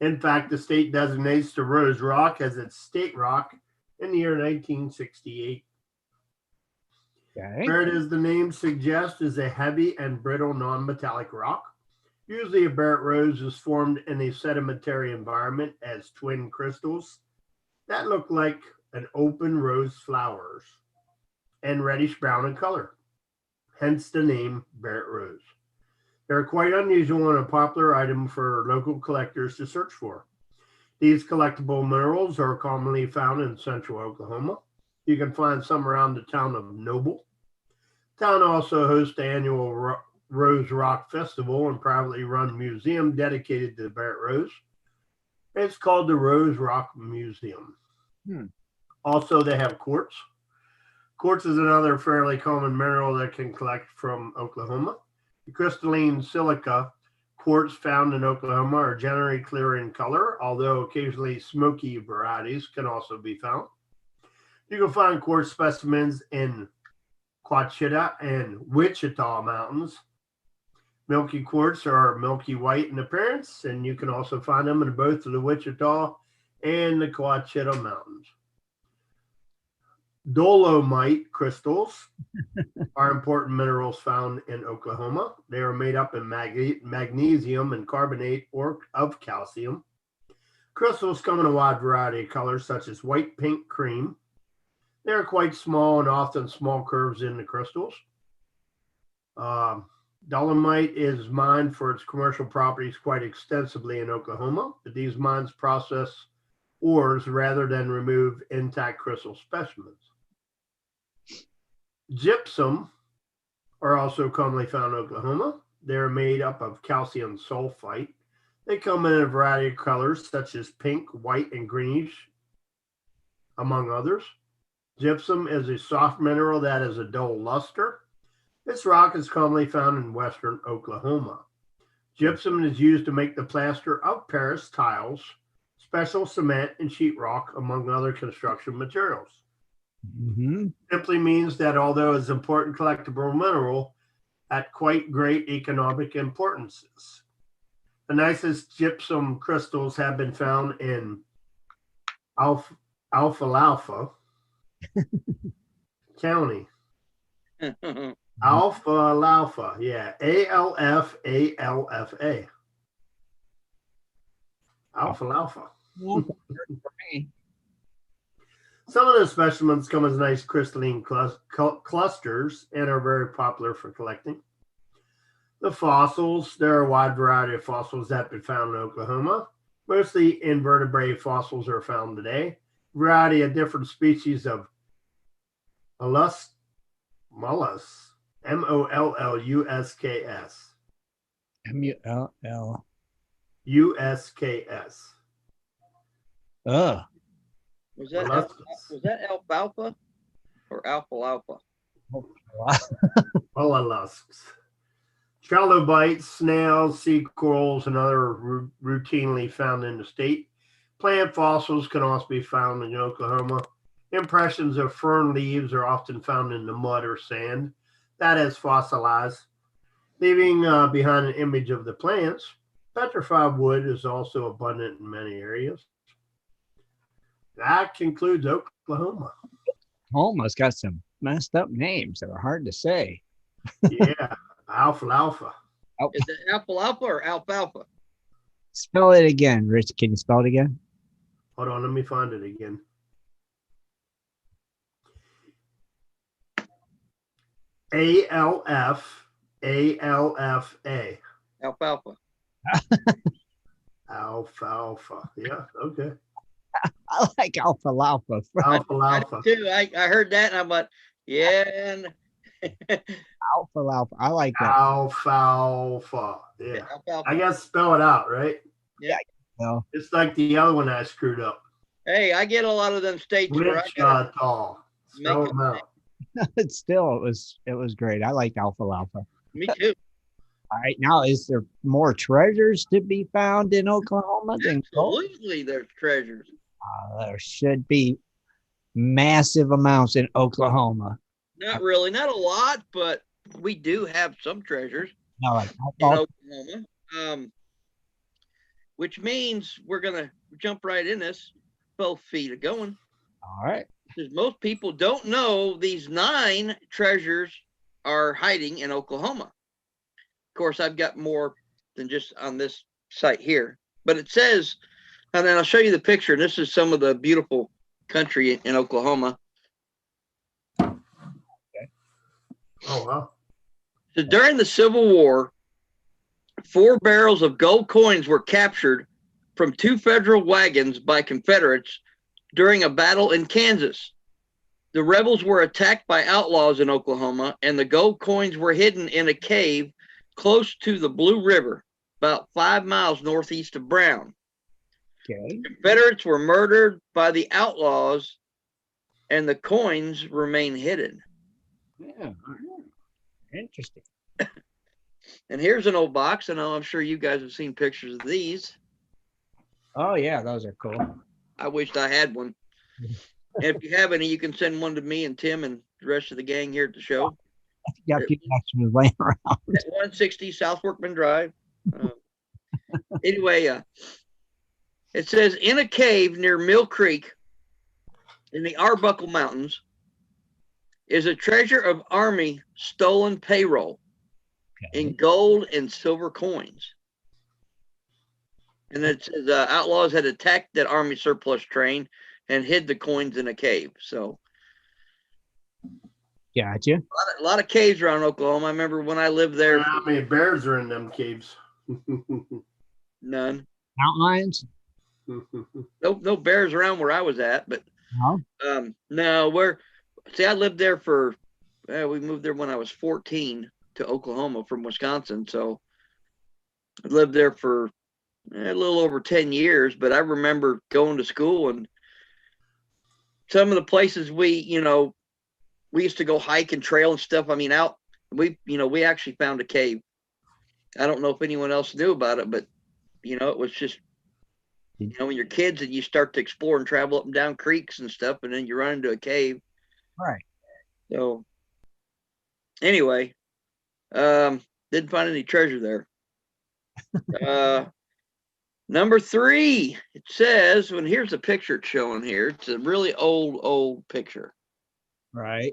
S2: In fact, the state designates the Rose Rock as its state rock in the year 1968.
S3: Okay.
S2: Barrett, as the name suggests, is a heavy and brittle non-metallic rock. Usually a Barrett Rose is formed in a sedimentary environment as twin crystals that look like an open rose flowers and reddish brown in color, hence the name Barrett Rose. They're quite unusual and a popular item for local collectors to search for. These collectible minerals are commonly found in central Oklahoma. You can find some around the town of Noble. The town also hosts the annual Rose Rock Festival and privately run museum dedicated to the Barrett Rose. It's called the Rose Rock Museum. Also, they have quartz. Quartz is another fairly common mineral that can collect from Oklahoma. The crystalline silica quartz found in Oklahoma are generally clear in color, although occasionally smoky varieties can also be found. You can find quartz specimens in Quachita and Wichita Mountains. Milky quartz are milky white in appearance, and you can also find them in both the Wichita and the Quachita Mountains. Dolomite crystals are important minerals found in Oklahoma. They are made up in magnesium and carbonate of calcium. Crystals come in a wide variety of colors, such as white, pink, cream. They are quite small and often small curves in the crystals. Dolomite is mined for its commercial properties quite extensively in Oklahoma, but these mines process ores rather than remove intact crystal specimens. Gypsum are also commonly found in Oklahoma. They're made up of calcium sulfite. They come in a variety of colors, such as pink, white, and greenish, among others. Gypsum is a soft mineral that has a dull luster. This rock is commonly found in western Oklahoma. Gypsum is used to make the plaster of Paris tiles, special cement, and sheetrock, among other construction materials. Simply means that although it's an important collectible mineral, at quite great economic importances. The nicest gypsum crystals have been found in Alfalfa County. Alfalfa, yeah, Alfalfa. Alfalfa. Some of the specimens come as nice crystalline clusters and are very popular for collecting. The fossils, there are a wide variety of fossils that have been found in Oklahoma. Mostly invertebrate fossils are found today. A variety of different species of mollusks, M-O-L-L-U-S-K-S.
S3: M-U-L-L.
S2: U-S-K-S.
S3: Ugh.
S4: Was that alfalfa or alfalfa?
S2: Mollusks. Trilobites, snails, sea corals, and other routinely found in the state. Plant fossils can also be found in Oklahoma. Impressions of fern leaves are often found in the mud or sand that has fossilized, leaving behind an image of the plants. Petrified wood is also abundant in many areas. That concludes Oklahoma.
S3: Oklahoma's got some messed up names that are hard to say.
S2: Yeah, alfalfa.
S4: Is it alfalfa or alfalfa?
S3: Spell it again, Rich. Can you spell it again?
S2: Hold on, let me find it again. A-L-F-A-L-F-A.
S4: Alfalfa.
S2: Alfalfa. Yeah, okay.
S3: I like alfalfa.
S2: Alfalfa.
S4: Too. I heard that and I'm like, yeah. And
S3: Alfalfa. I like that.
S2: Alfalfa. Yeah.
S4: alfalfa.
S2: I guess spell it out, right?
S4: Yeah.
S3: No.
S2: It's like the other one I screwed up.
S4: Hey, I get a lot of them states where I gotta
S2: Wichita. Spell
S4: make
S2: them out.
S3: But still, it was great. I like alfalfa.
S4: Me too.
S3: All right, now is there more treasures to be found in Oklahoma than gold?
S4: Absolutely, there's treasures.
S3: There should be massive amounts in Oklahoma.
S4: Not really, not a lot, but we do have some treasures
S3: No, like
S4: in Oklahoma. Which means we're gonna jump right in this. 12 feet of going.
S3: all right.
S4: Because most people don't know these 9 treasures are hiding in Oklahoma. Of course, I've got more than just on this site here, but it says, and then I'll show you the picture. And this is some of the beautiful country in Oklahoma.
S2: Oh, wow.
S4: So during the Civil War, 4 barrels of gold coins were captured from 2 federal wagons by Confederates during a battle in Kansas. The rebels were attacked by outlaws in Oklahoma, and the gold coins were hidden in a cave close to the Blue River, about 5 miles northeast of Brown.
S3: Okay.
S4: Confederates were murdered by the outlaws, and the coins remain hidden.
S3: Yeah. All right. Interesting.
S4: And here's an old box, and I'm sure you guys have seen pictures of these.
S3: Oh yeah, those are cool.
S4: I wished I had one. And if you have any, you can send one to me and Tim and the rest of the gang here at the show.
S3: Yeah, people actually laying around.
S4: At 160 South Workman Drive. Anyway, it says, in a cave near Mill Creek in the Arbuckle Mountains is a treasure of Army stolen payroll in gold and silver coins. And it says outlaws had attacked that Army surplus train and hid the coins in a cave. So
S3: Gotcha.
S4: a lot of caves around Oklahoma. I remember when I lived there.
S2: How many bears are in them caves?
S4: None.
S3: Mountain lions?
S4: No bears around where I was at, but
S3: No.
S4: no, I lived there for we moved there when I was 14 to Oklahoma from Wisconsin. So I lived there for a little over 10 years, but I remember going to school and some of the places we used to go hike and trail and stuff. I mean, we actually found a cave. I don't know if anyone else knew about it, but it was just, when you're kids and you start to explore and travel up and down creeks and stuff, and then you run into a cave.
S3: Right.
S4: So anyway, didn't find any treasure there. Number 3, it says, when here's a picture it's showing here. It's a really old picture.
S3: Right.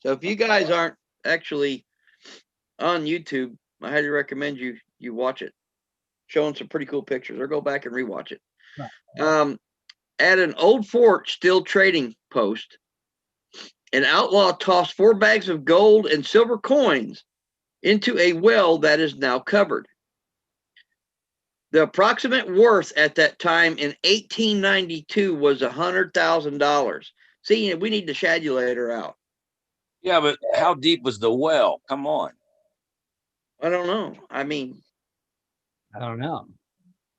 S4: So if you guys aren't actually on YouTube, I highly recommend you watch it. Showing some pretty cool pictures, or go back and rewatch it.
S3: Right.
S4: At an old Fort Still trading post, an outlaw tossed 4 bags of gold and silver coins into a well that is now covered. The approximate worth at that time in 1892 was $100,000. See, we need the shadulator out.
S1: Yeah, but how deep was the well? Come on.
S4: I don't know. I mean,
S3: I don't know.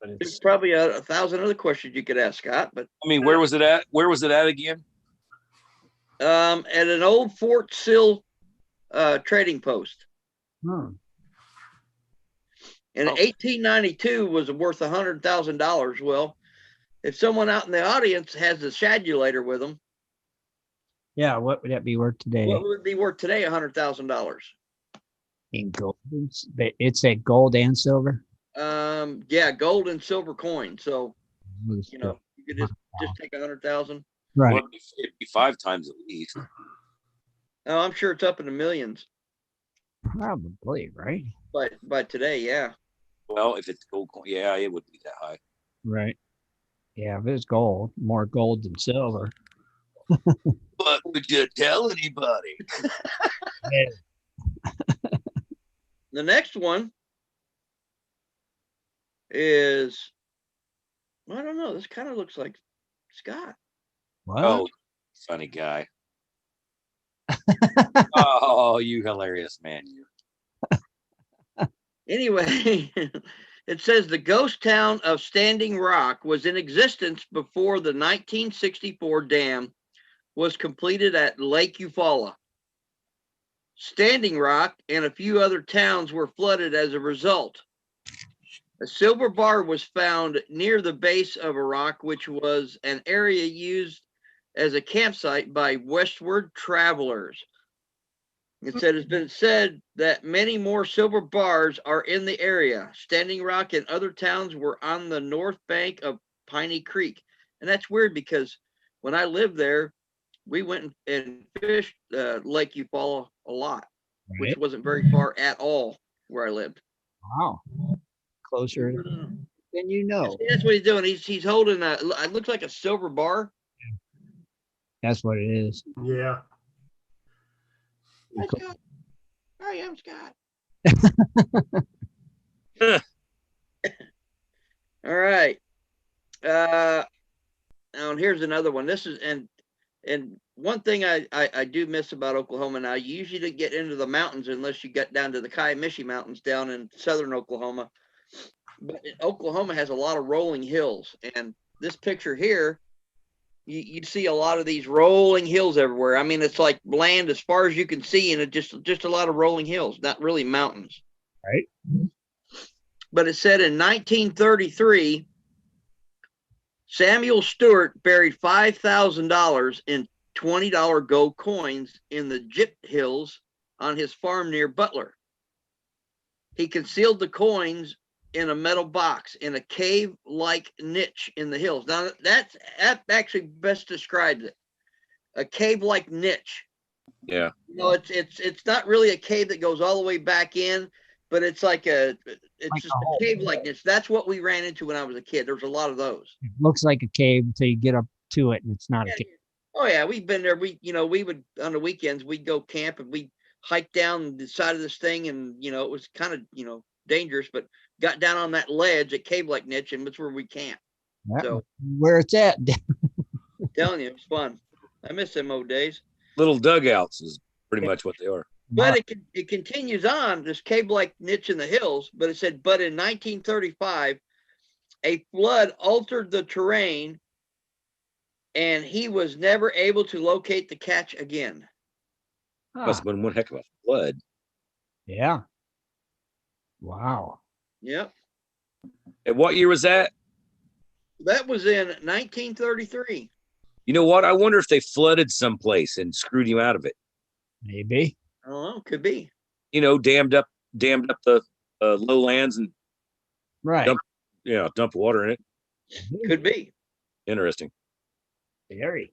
S3: But
S4: There's
S3: it's
S4: probably a thousand other questions you could ask, Scott, but
S1: I mean, where was it at? Where was it at again?
S4: at an old Fort Sill trading post. In 1892 was worth $100,000. Well, if someone out in the audience has a shadulator with them,
S3: yeah. What would that be worth today?
S4: what would it be worth today? $100,000.
S3: In gold, it's at gold and silver.
S4: Yeah, gold and silver coin. So you know, you could just take 100,000.
S3: Right.
S1: Well, it'd be 5 times at least.
S4: Oh, I'm sure it's up in the millions.
S3: Probably, right?
S4: But by today, yeah.
S1: Well, if it's gold coin, yeah, it would be that high.
S3: Right. Yeah, if it's gold, more gold than silver.
S1: But would you tell anybody?
S4: The next one is, I don't know. This kind of looks like Scott.
S3: What?
S1: Oh, funny guy. Oh, you hilarious man. You.
S4: Anyway, it says the ghost town of Standing Rock was in existence before the 1964 dam was completed at Lake Eufaula. Standing Rock and a few other towns were flooded as a result. A silver bar was found near the base of a rock, which was an area used as a campsite by westward travelers. It said it's been said that many more silver bars are in the area. Standing Rock and other towns were on the north bank of Piney Creek. And that's weird because when I lived there, we went and fished Lake Eufaula a lot, which wasn't very far at all where I lived.
S3: Wow. Closer than you know.
S4: That's what he's doing. He's holding it looks like a silver bar.
S3: That's what it is.
S2: Yeah.
S4: Hi, Scott. I am Scott. All right. Now here's another one. This is and one thing I do miss about Oklahoma now. You usually don't get into the mountains unless you get down to the Kiamichi Mountains down in southern Oklahoma. But Oklahoma has a lot of rolling hills, and this picture here, you see a lot of these rolling hills everywhere. I mean, it's like land as far as you can see, and it just a lot of rolling hills, not really mountains.
S3: Right.
S4: But it said in 1933, Samuel Stewart buried $5,000 in $20 gold coins in the Gypsum Hills on his farm near Butler. He concealed the coins in a metal box in a cave-like niche in the hills. Now that actually best describes it. A cave-like niche.
S1: Yeah.
S4: You know, it's not really a cave that goes all the way back in, but it's like just a cave-like niche. That's what we ran into when I was a kid. There was a lot of those.
S3: It looks like a cave until you get up to it, and it's not a cave.
S4: Oh yeah, we've been there. We would on the weekends we'd go camp and we'd hike down the side of this thing, and it was kind of dangerous, but got down on that ledge at cave-like niche, and that's where we camped. So
S3: where it's at.
S4: Telling you, it's fun. I miss them old days.
S1: Little dugouts is pretty much what they are.
S4: But it continues on, this cave-like niche in the hills, but it said, but in 1935, a flood altered the terrain, and he was never able to locate the cache again.
S1: Must have been one heck of a flood.
S3: Yeah. Wow.
S4: Yep.
S1: And what year was that?
S4: That was in 1933.
S1: You know what? I wonder if they flooded someplace and screwed him out of it.
S3: Maybe.
S4: I don't know. Could be.
S1: Dammed up the lowlands and
S3: Right.
S1: dump water in it.
S4: Could be.
S1: Interesting.
S3: Very.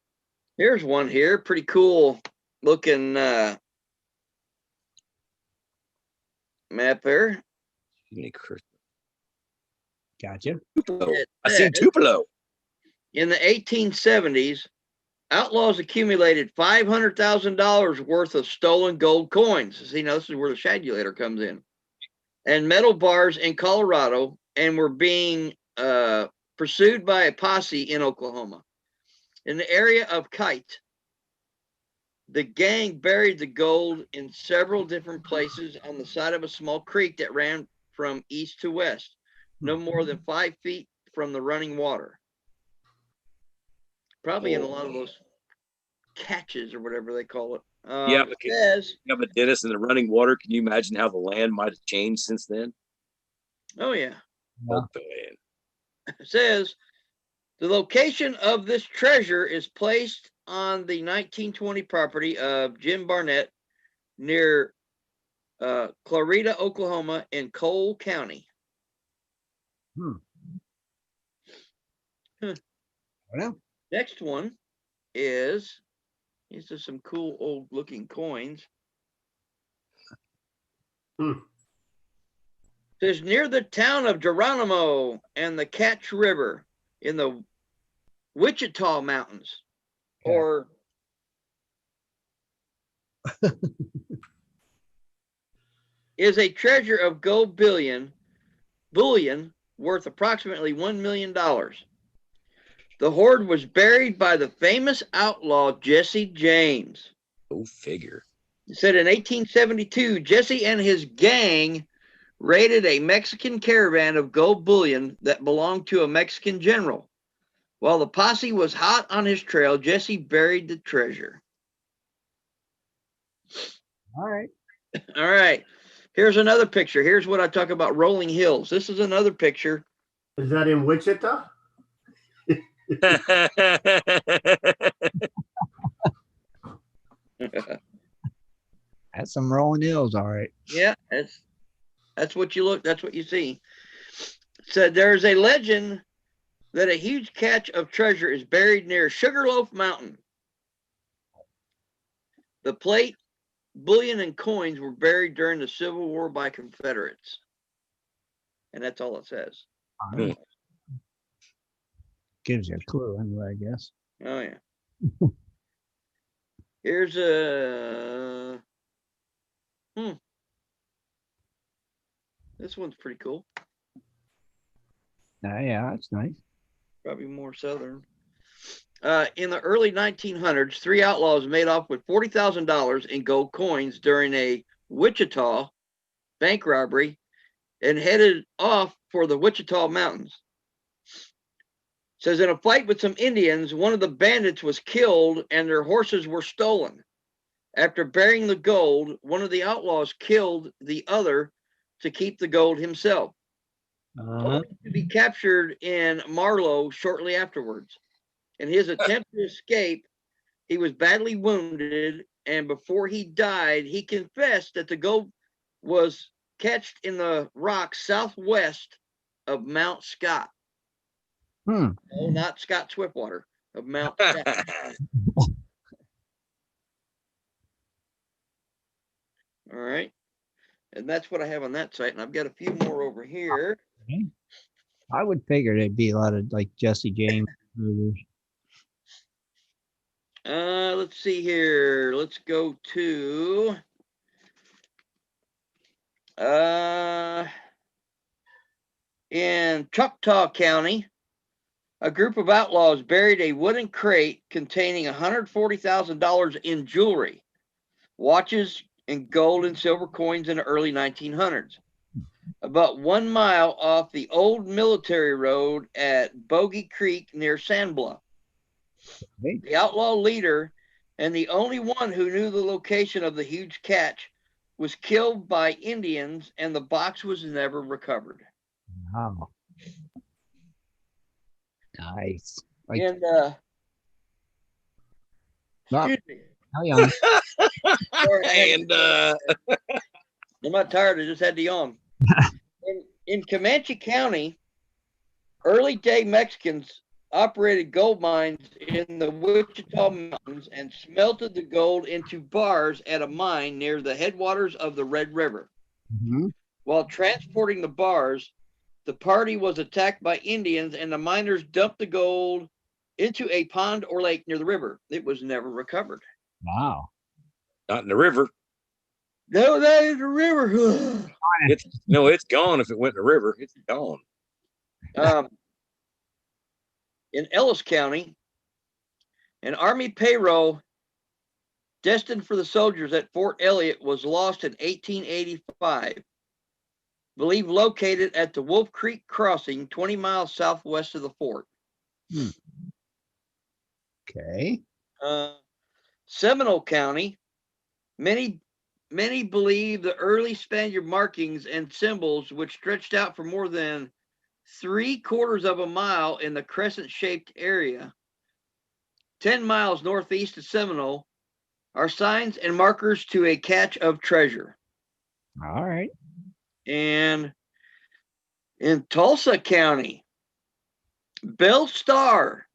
S4: Here's one here. Pretty cool looking map there.
S3: Gotcha.
S1: Tupelo. I seen Tupelo.
S4: In the 1870s, outlaws accumulated $500,000 worth of stolen gold coins. See, now this is where the shadulator comes in. And metal bars in Colorado, and were being pursued by a posse in Oklahoma. In the area of Kite, the gang buried the gold in several different places on the side of a small creek that ran from east to west. no more than 5 feet from the running water. Probably in a lot of those catches or whatever they call it.
S1: Yeah,
S4: It says,
S1: yeah, but Dennis, in the running water, can you imagine how the land might have changed since then?
S4: oh yeah,
S1: Oh, man.
S4: it says the location of this treasure is placed on the 1920 property of Jim Barnett near Clarita, Oklahoma, in Cole County.
S3: Well,
S4: Next one is, these are some cool old looking coins. Says near the town of Geronimo and the Catch River in the Wichita Mountains,
S3: Okay.
S4: or is a treasure of gold bullion worth approximately $1 million. The hoard was buried by the famous outlaw Jesse James.
S1: Go figure.
S4: It said in 1872, Jesse and his gang raided a Mexican caravan of gold bullion that belonged to a Mexican general. While the posse was hot on his trail, Jesse buried the treasure.
S3: all right.
S4: All right. Here's another picture. Here's what I talk about rolling hills. This is another picture.
S2: Is that in Wichita?
S3: That's some rolling hills, all right.
S4: Yeah, that's what you look, that's what you see. It said there's a legend that a huge catch of treasure is buried near Sugarloaf Mountain. The plate, bullion, and coins were buried during the Civil War by Confederates. And that's all it says.
S3: All right. Gives you a clue anyway, I guess.
S4: Oh yeah. Here's a this one's pretty cool.
S3: Yeah, that's nice.
S4: Probably more southern. In the early 1900s, 3 outlaws made off with $40,000 in gold coins during a Wichita bank robbery and headed off for the Wichita Mountains. Says in a fight with some Indians, one of the bandits was killed and their horses were stolen. After burying the gold, one of the outlaws killed the other to keep the gold himself. Only to be captured in Marlow shortly afterwards. In his attempt to escape, he was badly wounded, and before he died, he confessed that the gold was cached in the rocks southwest of Mount Scott. No, not Scott Swiftwater, of Mount Scott. All right. And that's what I have on that site. And I've got a few more over here.
S3: I would figure there'd be a lot of like Jesse James movies.
S4: Let's see here. Let's go to in Choctaw County, a group of outlaws buried a wooden crate containing $140,000 in jewelry, watches, and gold and silver coins in the early 1900s. About 1 mile off the old military road at Bogey Creek near Sand Bluff. The outlaw leader and the only one who knew the location of the huge catch was killed by Indians, and the box was never recovered.
S3: Wow. Nice. Like,
S4: And excuse me.
S3: how young?
S1: And
S4: I'm not tired. I just had to yawn. In Comanche County, early day Mexicans operated gold mines in the Wichita Mountains and smelted the gold into bars at a mine near the headwaters of the Red River. While transporting the bars, the party was attacked by Indians, and the miners dumped the gold into a pond or lake near the river. It was never recovered.
S3: Wow.
S1: not in the river.
S4: No, that is the river.
S1: It's gone. If it went in the river, it's gone.
S4: In Ellis County, an Army payroll destined for the soldiers at Fort Elliott was lost in 1885. believed located at the Wolf Creek Crossing, 20 miles southwest of the fort.
S3: Okay.
S4: Seminole County, many believe the early Spaniard markings and symbols, which stretched out for more than 3/4 of a mile in the crescent-shaped area, 10 miles northeast of Seminole, are signs and markers to a cache of treasure.
S3: All right.
S4: And in Tulsa County, Bill Starr,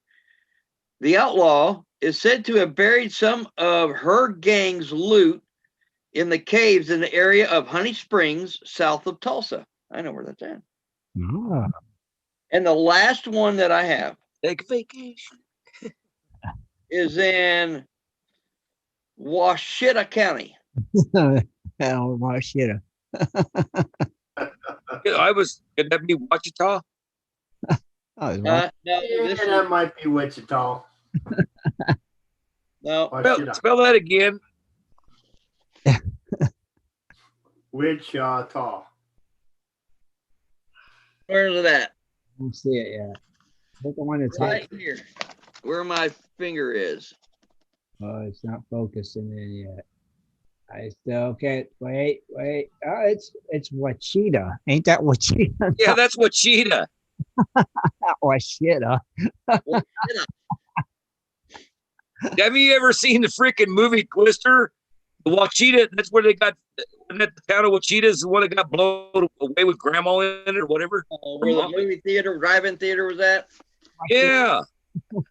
S4: the outlaw, is said to have buried some of her gang's loot in the caves in the area of Honey Springs, south of Tulsa. I know where that's at.
S3: Ah.
S4: And the last one that I have
S1: Take a vacation.
S4: is in Washita County.
S3: Hell, my shit.
S1: Could that be Wichita?
S3: Oh,
S4: No,
S2: Yeah,
S4: this
S2: that
S4: is,
S2: might be Wichita.
S4: no.
S1: Spell that again.
S2: Wichita.
S4: Where's it at?
S3: I don't see it yet. Look, the one that's
S4: Right here, where my finger is.
S3: Oh, it's not focusing in yet. I still can't wait. Oh, it's Wachita. Ain't that Wachita?
S1: Yeah, that's Wachita.
S3: Not Wachita.
S1: Have you ever seen the freaking movie Twister? The Wachita, that's where they got, isn't that the town of Wachita is the one that got blown away with grandma in it or whatever?
S4: Where the movie theater, drive-in theater was at?
S1: Yeah.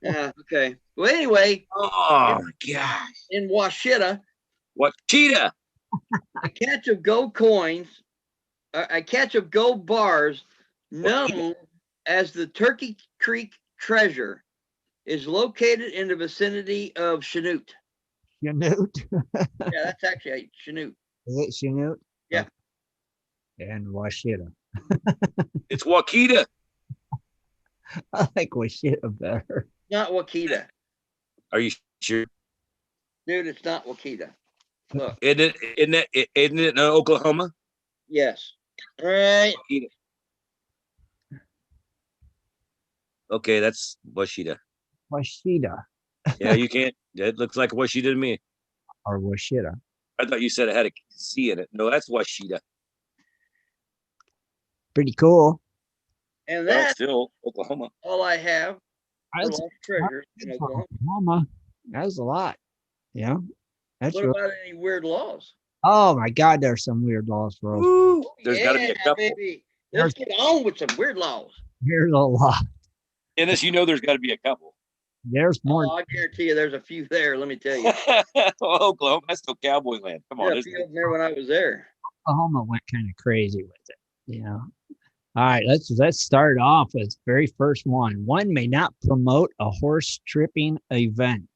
S4: Yeah, okay. Well, anyway,
S1: Oh my gosh.
S4: in Washita,
S1: Wachita.
S4: a catch of gold coins, a catch of gold bars known as the Turkey Creek Treasure is located in the vicinity of Chanute.
S3: Chanute.
S4: Yeah, that's actually Chanute.
S3: Is it Chanute?
S4: Yeah.
S3: And Wachita.
S1: It's Wakita.
S3: I like Wachita better.
S4: Not Wakita.
S1: Are you sure?
S4: Dude, it's not Wakita. Look,
S1: Isn't it in Oklahoma?
S4: yes. All right.
S1: Wakita. Okay, that's Washita.
S3: Wachita
S1: Yeah, you can't. It looks like Washita to me.
S3: or Wachita.
S1: I thought you said it had a C in it. No, that's Washita.
S3: Pretty cool.
S4: And
S1: Well,
S4: that's
S1: still Oklahoma.
S4: all I have for
S3: That's
S4: lost treasures in Oklahoma.
S3: Oklahoma. That was a lot. Yeah. That's
S4: What
S3: really,
S4: about any weird laws?
S3: oh my God, there's some weird laws for us.
S1: Woo! There's got to be a
S4: Yeah,
S1: couple.
S4: baby. Let's get on with some weird laws.
S3: There's a lot.
S1: Dennis, you know there's got to be a couple.
S3: There's more.
S4: Oh, I guarantee you there's a few there, let me tell you.
S1: Oklahoma, that's still cowboy land. Come on.
S4: Yeah, a
S1: there's-
S4: few of them there when I was there.
S3: Oklahoma went kind of crazy with it. You know. All right, let's start off with the very first one. One may not promote a horse tripping event.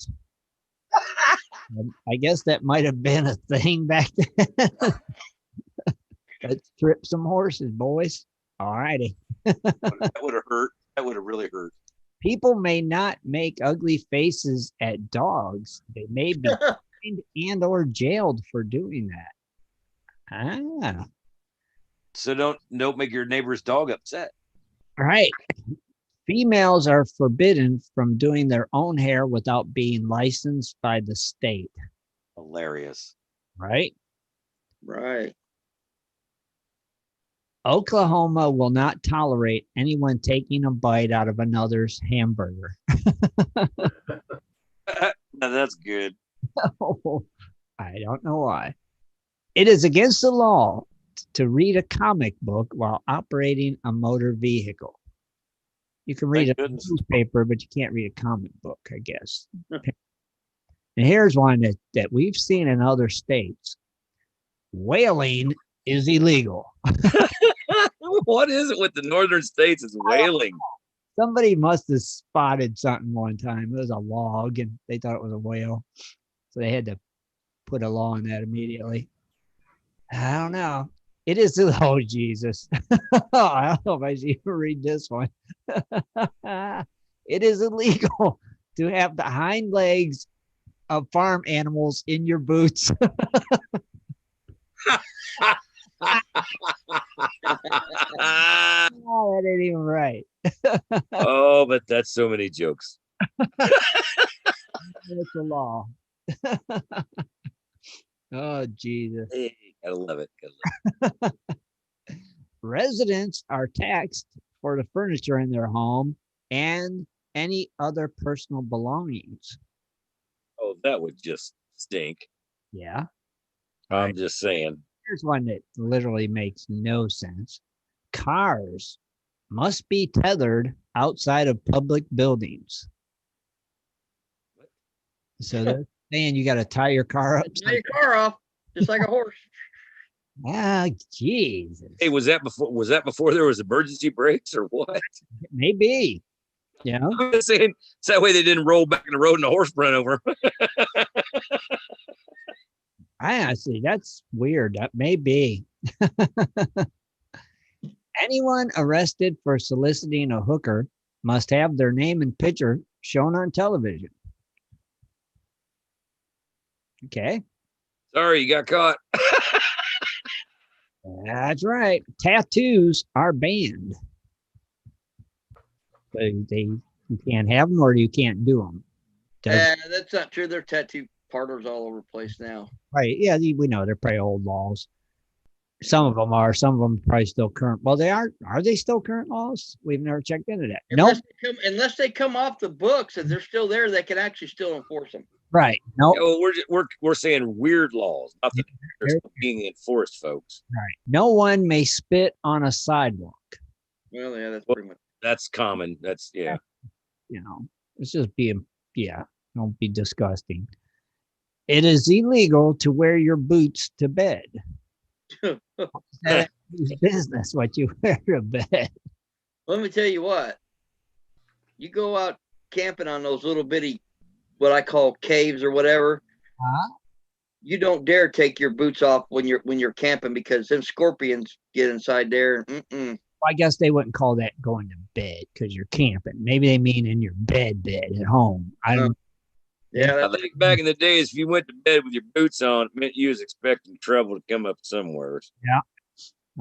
S3: I guess that might have been a thing back then. Let's trip some horses, boys. All righty.
S1: That would have hurt. That would have really hurt.
S3: People may not make ugly faces at dogs. They may be fined and or jailed for doing that. Ah,
S1: So don't make your neighbor's dog upset.
S3: right. Females are forbidden from doing their own hair without being licensed by the state.
S1: Hilarious.
S3: Right?
S4: Right.
S3: Oklahoma will not tolerate anyone taking a bite out of another's hamburger.
S1: Now, that's good.
S3: I don't know why. It is against the law to read a comic book while operating a motor vehicle. You can read
S1: Thank
S3: a
S1: goodness.
S3: newspaper, but you can't read a comic book, I guess. And here's one that we've seen in other states. Whaling is illegal.
S1: What is it with the northern states? It's whaling.
S3: Somebody must have spotted something one time. It was a log and they thought it was a whale. So they had to put a law on that immediately. I don't know. It is, oh, Jesus. I don't know if I should even read this one. It is illegal to have the hind legs of farm animals in your boots. Oh, that ain't even right.
S1: Oh, but that's so many jokes.
S3: It's a law. Oh, Jesus.
S1: Hey, gotta love it.
S3: Residents are taxed for the furniture in their home and any other personal belongings.
S1: Oh, that would just stink.
S3: Yeah.
S1: I'm just saying.
S3: Here's one that literally makes no sense. Cars must be tethered outside of public buildings. So they're saying you got to tie your car up.
S4: Tie your car off, just like a horse.
S3: Ah, Jesus.
S1: Hey, was that before there was emergency brakes or what?
S3: Maybe. Yeah.
S1: I'm just saying, so that way they didn't roll back in the road and the horse run over.
S3: I honestly, that's weird. That may be. Anyone arrested for soliciting a hooker must have their name and picture shown on television. Okay.
S1: Sorry, you got caught.
S3: That's right. Tattoos are banned. You can't have them or you can't do them.
S4: Yeah, that's not true. There are tattoo parlors all over the place now.
S3: Right. Yeah, we know they're probably old laws. Some of them are. Some of them are probably still current. Well, they are. Are they still current laws? We've never checked into that. No.
S4: Unless they come off the books and they're still there, they can actually still enforce them.
S3: Right. No.
S1: Well, we're saying weird laws, not that they're still being enforced, folks.
S3: Right. No one may spit on a sidewalk.
S4: Well, yeah, that's pretty much.
S1: That's common. That's yeah.
S3: You know, it's just being don't be disgusting. It is illegal to wear your boots to bed. That's business what you wear to bed.
S4: Let me tell you what. You go out camping on those little bitty, what I call caves or whatever. You don't dare take your boots off when you're camping because them scorpions get inside there.
S3: I guess they wouldn't call that going to bed because you're camping. Maybe they mean in your bed at home. I don't.
S4: Yeah,
S1: I think back in the days, if you went to bed with your boots on, it meant you was expecting trouble to come up somewhere.
S3: Yeah.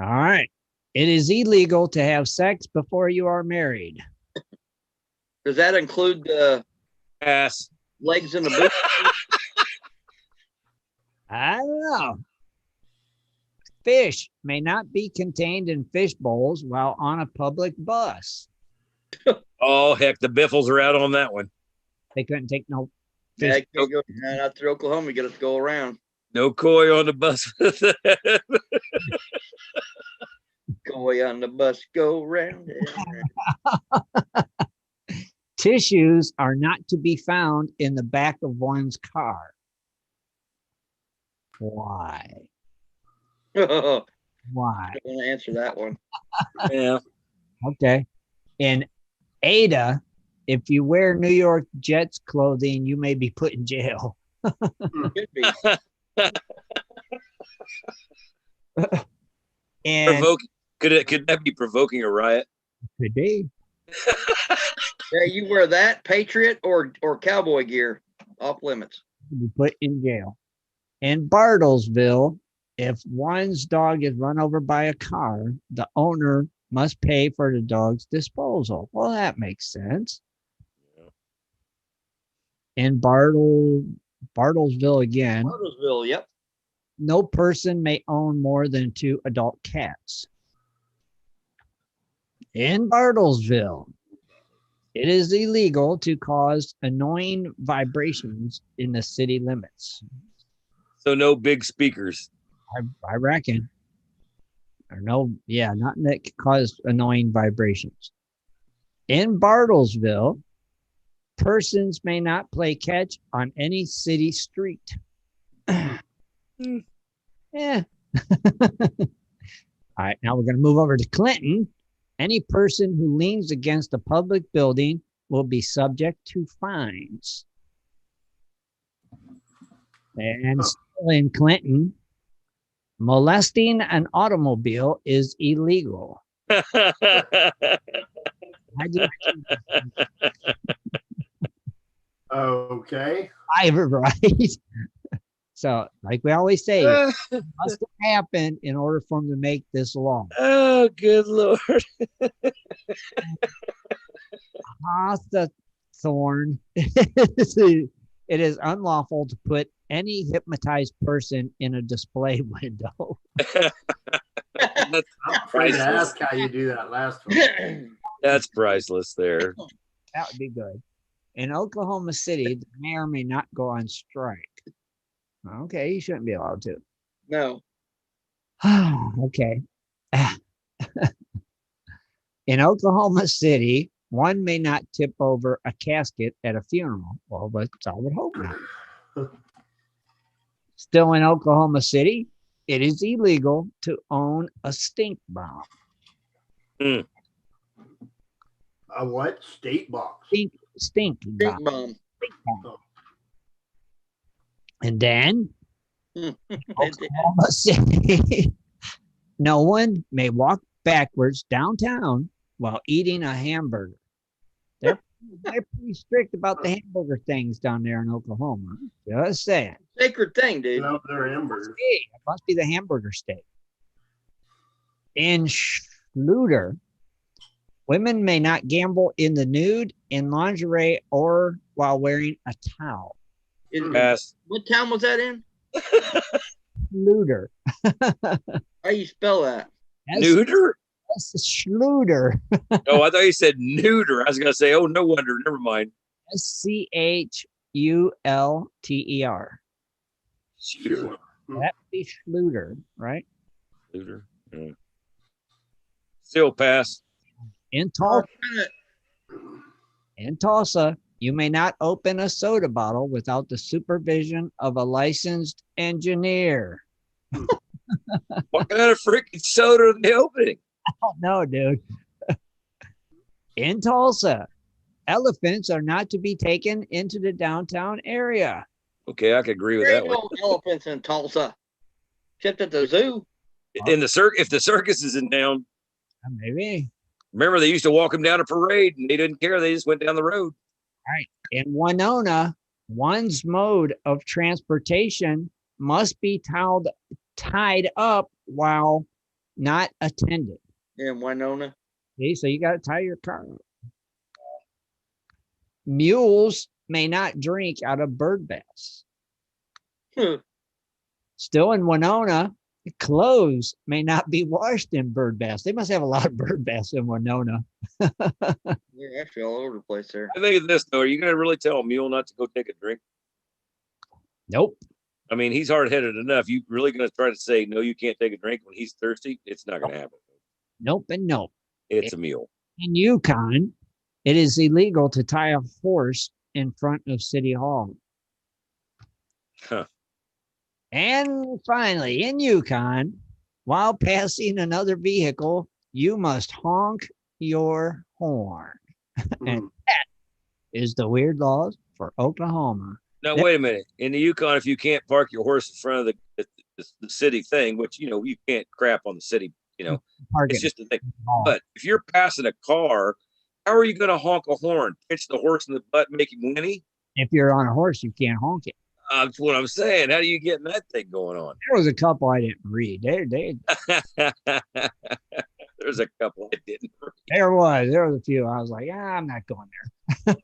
S3: All right. It is illegal to have sex before you are married.
S4: Does that include the
S1: ass
S4: legs in the boot?
S3: I don't know. Fish may not be contained in fish bowls while on a public bus.
S1: Oh, heck, the biffles are out on that one.
S3: They couldn't take no
S4: Yeah,
S3: fish.
S4: you go out through Oklahoma, you got to go around.
S1: No koi on the bus.
S4: Koi on the bus, go round.
S3: Tissues are not to be found in the back of one's car. Why?
S4: Why?
S3: Why?
S4: I want to answer that one.
S1: Yeah.
S3: Okay. In Ada, if you wear New York Jets clothing, you may be put in jail.
S4: Could be.
S3: And
S1: Could that be provoking a riot?
S3: could be.
S4: Yeah, you wear that Patriot or cowboy gear, off limits.
S3: Be put in jail. In Bartlesville, if one's dog is run over by a car, the owner must pay for the dog's disposal. Well, that makes sense. In Bartlesville again,
S4: Bartlesville, yep.
S3: no person may own more than 2 adult cats. In Bartlesville, it is illegal to cause annoying vibrations in the city limits.
S1: So no big speakers.
S3: I reckon. Or no, yeah, nothing that could cause annoying vibrations. In Bartlesville, persons may not play catch on any city street. Yeah. All right, now we're going to move over to Clinton. Any person who leans against a public building will be subject to fines. And still in Clinton, molesting an automobile is illegal.
S2: Okay.
S3: Right. So, like we always say, it must have happened in order for them to make this law.
S1: Oh, good Lord.
S3: Thorn. It is unlawful to put any hypnotized person in a display window.
S2: I'm afraid to ask how you do that last one.
S1: That's priceless there.
S3: That would be good. In Oklahoma City, the mayor may not go on strike. Okay, you shouldn't be allowed to.
S4: No.
S3: Okay. In Oklahoma City, one may not tip over a casket at a funeral. Well, but I would hope not. Still in Oklahoma City, it is illegal to own a stink bomb.
S1: Mm.
S2: A what? State box.
S3: Stink
S4: Big
S3: bomb.
S4: bomb.
S3: Stink bomb. And then Oklahoma City, no one may walk backwards downtown while eating a hamburger. They're pretty strict about the hamburger things down there in Oklahoma. Just saying.
S4: Sacred thing, dude.
S2: Love their hamburgers.
S3: Hey, it must be the hamburger steak. In Schluter, women may not gamble in the nude, in lingerie, or while wearing a towel.
S1: Pass.
S4: What town was that in?
S3: Schluter.
S4: How you spell that?
S1: Neuter?
S3: That's Schluter.
S1: Oh, I thought you said neuter. I was going to say, oh, no wonder. Never mind.
S3: Schulter.
S1: Shooter.
S3: That'd be Schluter, right?
S1: Neuter. Yeah. Still pass.
S3: In Tulsa, you may not open a soda bottle without the supervision of a licensed engineer.
S1: What kind of freaking soda are they opening?
S3: I don't know, dude. In Tulsa, elephants are not to be taken into the downtown area.
S1: Okay, I could agree with
S4: There
S1: that
S4: ain't
S1: one.
S4: no elephants in Tulsa, except at the zoo.
S1: In the if the circus is in town,
S3: Maybe.
S1: remember they used to walk them down a parade and they didn't care. They just went down the road.
S3: Right. In Winona, one's mode of transportation must be tied up while not attended.
S4: In Winona.
S3: See, so you got to tie your car up. Mules may not drink out of bird baths. Still in Winona, clothes may not be washed in bird baths. They must have a lot of bird baths in Winona.
S4: You're actually all over the place there.
S1: I think of this though. Are you going to really tell a mule not to go take a drink?
S3: Nope.
S1: I mean, he's hard-headed enough. You really going to try to say no? You can't take a drink when he's thirsty? It's not going to happen.
S3: Nope and nope.
S1: It's a mule.
S3: In Yukon, it is illegal to tie a horse in front of City Hall.
S1: Huh.
S3: And finally, in Yukon, while passing another vehicle, you must honk your horn. And that is the weird laws for Oklahoma.
S1: Now, wait a minute. In the Yukon, if you can't park your horse in front of the city thing, which, you know, you can't crap on the city, you know, it's just a thing. But if you're passing a car, how are you going to honk a horn? Pinch the horse in the butt, make him whinny?
S3: If you're on a horse, you can't honk it.
S1: That's what I'm saying. How do you get that thing going on?
S3: There was a couple I didn't read.
S1: There's a couple I didn't read.
S3: There was a few. I was like, I'm not going there.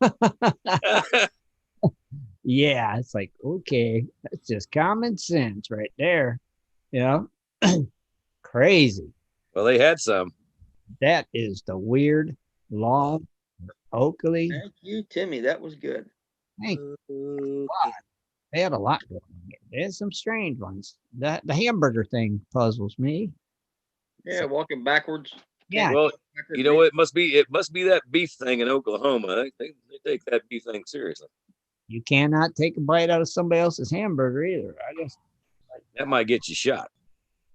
S3: Yeah, it's like, okay, that's just common sense right there. Yeah. Crazy.
S1: Well, they had some.
S3: That is the weird law of Oakley.
S4: Thank you, Timmy. That was good.
S3: Thank you. They had a lot going on. There's some strange ones. The hamburger thing puzzles me.
S4: Yeah, walking backwards.
S3: Yeah.
S1: Well, you know, it must be that beef thing in Oklahoma. They take that beef thing seriously.
S3: You cannot take a bite out of somebody else's hamburger either.
S1: That might get you shot.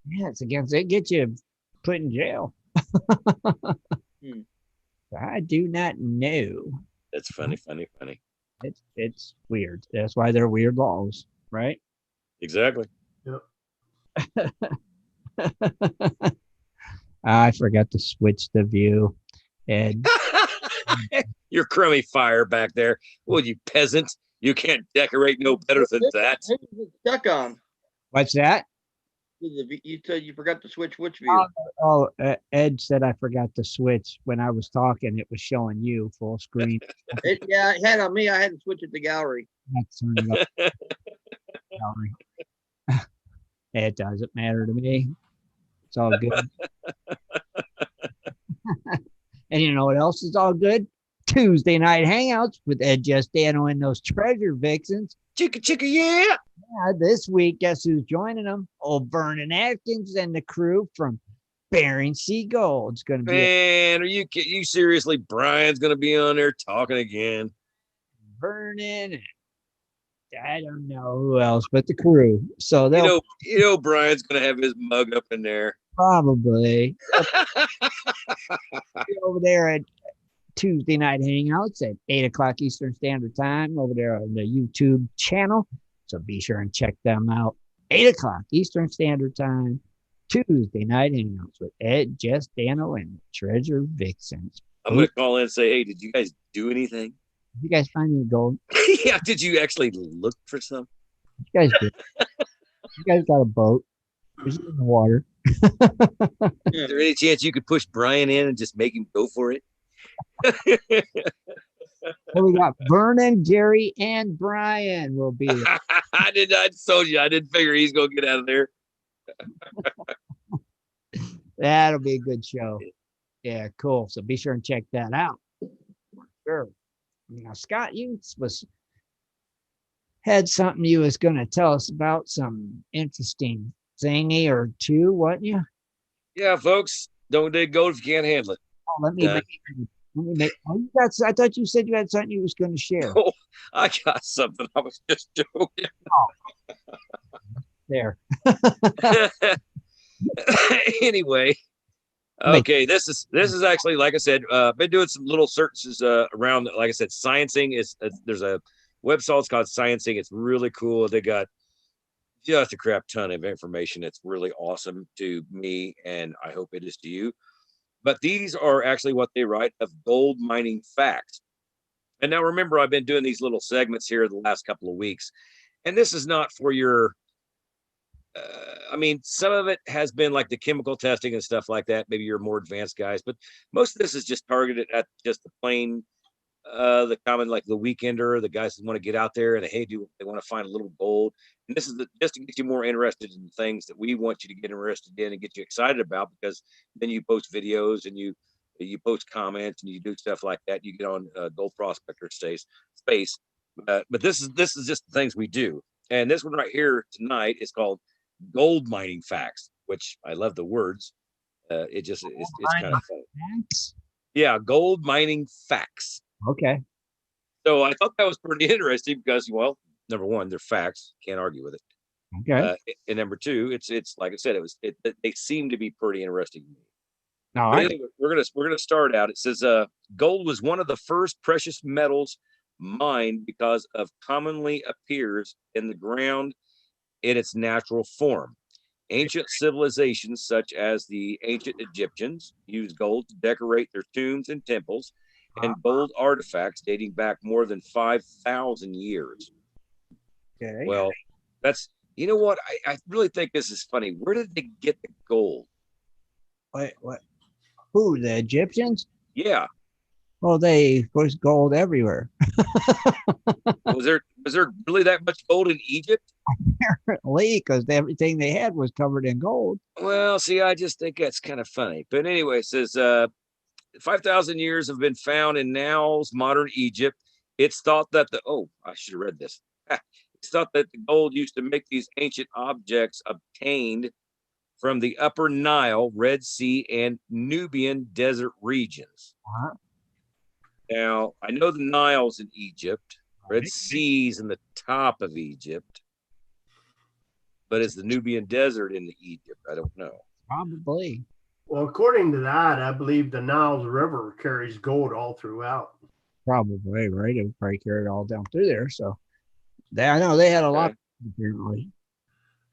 S3: Yeah, it's against it. Get you put in jail. I do not know.
S1: That's funny.
S3: It's weird. That's why they're weird laws, right?
S1: Exactly.
S2: Yep.
S3: I forgot to switch the view. And
S1: Your crummy fire back there. Well, you peasant. You can't decorate no better than that.
S4: Who's it stuck on?
S3: What's that?
S4: You said you forgot to switch which view?
S3: Ed said I forgot to switch when I was talking. It was showing you full screen.
S4: It had on me. I had to switch it to gallery.
S3: That's turning up gallery. It doesn't matter to me. It's all good. And you know what else is all good? Tuesday night hangouts with Ed Justano and those treasure vixens.
S1: Chicka chicka, yeah.
S3: Yeah, this week, guess who's joining them? Old Vernon Atkins and the crew from Bering Sea Gold. It's going to be
S1: Man, are you kidding? You seriously? Brian's going to be on there talking again.
S3: Vernon. And I don't know who else, but the crew. So they'll
S1: You know, Brian's going to have his mug up in there.
S3: probably be over there at Tuesday night hangouts at 8 o'clock Eastern Standard Time over there on the YouTube channel. So be sure and check them out. 8 o'clock Eastern Standard Time, Tuesday night hangouts with Ed, Jess, Dano, and the Treasure Vixens.
S1: I'm going to call in and say, hey, did you guys do anything?
S3: Did you guys find any gold?
S1: Yeah, did you actually look for some?
S3: You guys did. You guys got a boat. Is it in the water?
S1: Is there any chance you could push Brian in and just make him go for it?
S3: So we got Vernon, Gary, and Brian will be there.
S1: I told you, I didn't figure he's going to get out of there.
S3: That'll be a good show. Yeah, cool. So be sure and check that out. Sure. Now, Scott, you had something you was going to tell us about, some interesting thingy or two, wasn't you?
S1: Yeah, folks, don't dig gold if you can't handle it.
S3: Oh, let me make. Oh, I thought you said you had something you was going to share.
S1: Oh, I got something. I was just joking.
S3: There.
S1: Anyway, okay, this is actually, like I said, been doing some little searches around. Like I said, sciencing is there's a website called Sciencing. It's really cool. They got just a crap ton of information. It's really awesome to me, and I hope it is to you. But these are actually what they write of gold mining facts. And now remember, I've been doing these little segments here the last couple of weeks, and this is not for your. I mean, some of it has been like the chemical testing and stuff like that. Maybe you're more advanced guys, but most of this is just targeted at just the plain, the common, like the weekender, the guys that want to get out there and they want to find a little gold. And this is just to get you more interested in things that we want you to get interested in and get you excited about, because then you post videos and you post comments and you do stuff like that. You get on Gold Prospector space. But this is just the things we do. And this one right here tonight is called Gold Mining Facts, which I love the words. It's kind of fun.
S3: Facts?
S1: Yeah, gold mining facts.
S3: Okay.
S1: So I thought that was pretty interesting because, well, number one, they're facts. Can't argue with it.
S3: Okay.
S1: And number two, it's like I said, they seem to be pretty interesting to me.
S3: All right.
S1: Anyway, we're gonna start out. It says gold was one of the first precious metals mined because of commonly appears in the ground in its natural form. Ancient civilizations such as the ancient Egyptians used gold to decorate their tombs and temples, and gold artifacts dating back more than 5,000 years.
S3: Okay.
S1: Well, you know what? I really think this is funny. Where did they get the gold?
S3: Wait, what? Who, the Egyptians?
S1: Yeah.
S3: Well, they was gold everywhere.
S1: Was there really that much gold in Egypt?
S3: Apparently, because everything they had was covered in gold.
S1: Well, see, I just think that's kind of funny. But anyway, it says 5,000 years have been found in now's modern Egypt. It's thought that I should have read this. It's thought that the gold used to make these ancient objects obtained from the Upper Nile, Red Sea, and Nubian desert regions.
S3: Uh-huh.
S1: Now, I know the Nile's in Egypt. Red Sea's in the top of Egypt. But is the Nubian desert in Egypt? I don't know.
S3: Probably.
S2: Well, according to that, I believe the Niles River carries gold all throughout.
S3: Probably, right? It would probably carry it all down through there. So I know they had a lot, apparently.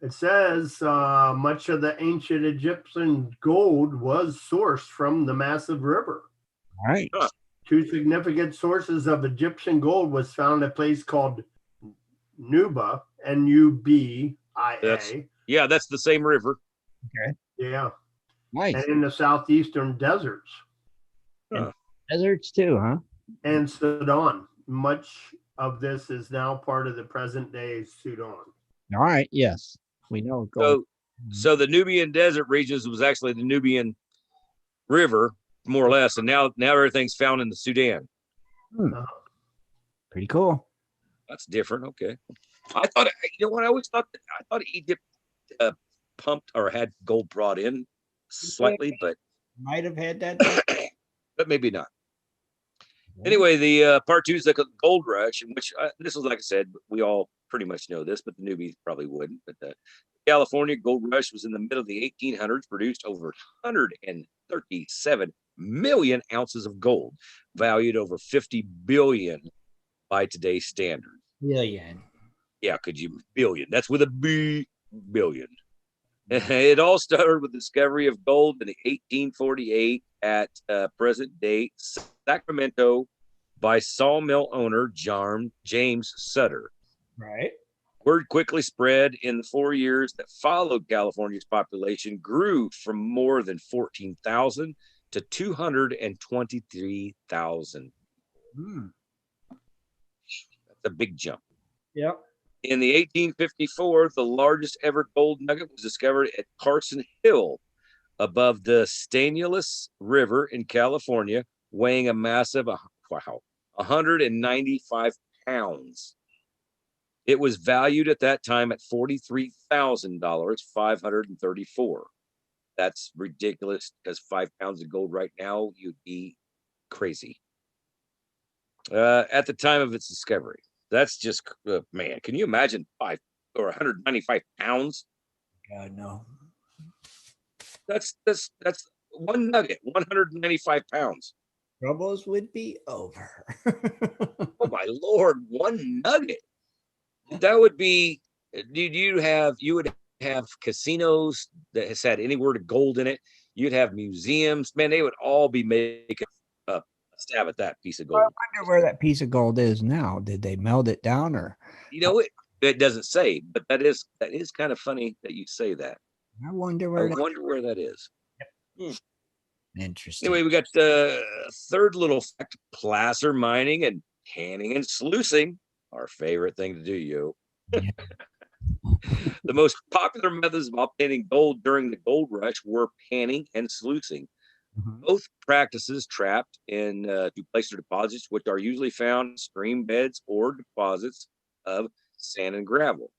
S2: It says much of the ancient Egyptian gold was sourced from the massive river.
S3: All right.
S1: Huh.
S2: Two significant sources of Egyptian gold was found at a place called Nuba, N-U-B-I-A.
S1: Yeah, that's the same river.
S2: Yeah.
S3: Nice.
S2: And in the southeastern deserts.
S3: Deserts too, huh?
S2: And Sudan. Much of this is now part of the present day Sudan.
S3: All right. Yes. We know.
S1: So the Nubian desert regions was actually the Nubian River, more or less, and now everything's found in the Sudan.
S3: Pretty cool.
S1: That's different. Okay. I thought, you know what? I thought Egypt pumped or had gold brought in slightly, but
S3: Might have had that.
S1: but maybe not. Anyway, the part 2 is the gold rush, in which this was, like I said, we all pretty much know this, but the newbies probably wouldn't. But the California gold rush was in the middle of the 1800s, produced over 137 million ounces of gold, valued over 50 billion by today's standards.
S3: Billion.
S1: Yeah, could you billion? That's with a B, billion. It all started with the discovery of gold in 1848 at present day Sacramento by sawmill owner James Sutter.
S3: Right.
S1: Word quickly spread. In the 4 years that followed, California's population grew from more than 14,000 to 223,000. That's a big jump.
S3: Yep.
S1: In the 1854, the largest ever gold nugget was discovered at Carson Hill above the Stanislaus River in California, weighing a massive 195 pounds. It was valued at that time at $43,000, 534. That's ridiculous because 5 pounds of gold right now, you'd be crazy. At the time of its discovery. That's just, man, can you imagine 5 or 195 pounds?
S3: God, no.
S1: That's one nugget, 195 pounds.
S3: Troubles would be over.
S1: Oh my Lord, one nugget. That would be, you would have casinos that has had any word of gold in it. You'd have museums, man, they would all be making a stab at that piece of gold.
S3: I wonder where that piece of gold is now. Did they melt it down or?
S1: You know, it doesn't say, but that is kind of funny that you say that.
S3: I wonder where
S1: that is.
S3: Interesting.
S1: Anyway, we got the third little fact: placer mining and panning and sluicing. Our favorite thing to do, yo.
S3: Yeah.
S1: The most popular methods of obtaining gold during the gold rush were panning and sluicing. Both practices trapped into placer deposits, which are usually found in stream beds or deposits of sand and gravel.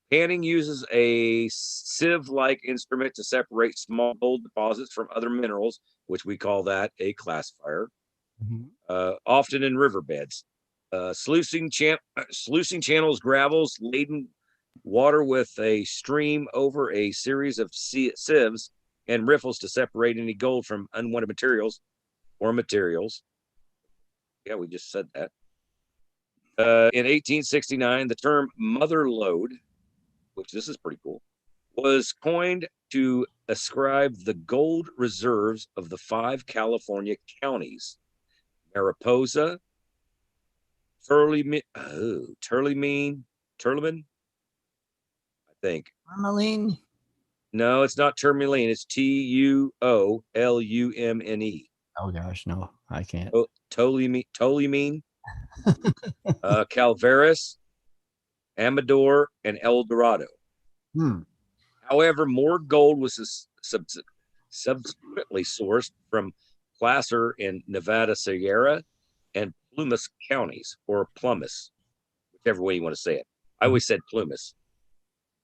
S1: Panning uses a sieve-like instrument to separate small gold deposits from other minerals, which we call that a classifier, often in riverbeds. Sluicing channels gravels laden water with a stream over a series of sieves and riffles to separate any gold from unwanted materials or materials. Yeah, we just said that. In 1869, the term mother lode, which this is pretty cool, was coined to ascribe the gold reserves of the 5 California counties: Mariposa, Turleman, I think.
S3: Tourmaline?
S1: No, it's not Tourmaline. It's Tuolumne.
S3: Oh gosh, no, I can't.
S1: Tuolumne, Calveras, Amador, and El Dorado. However, more gold was subsequently sourced from placer in Nevada Sierra and Plumas counties, or Plumas, whichever way you want to say it. I always said Plumas.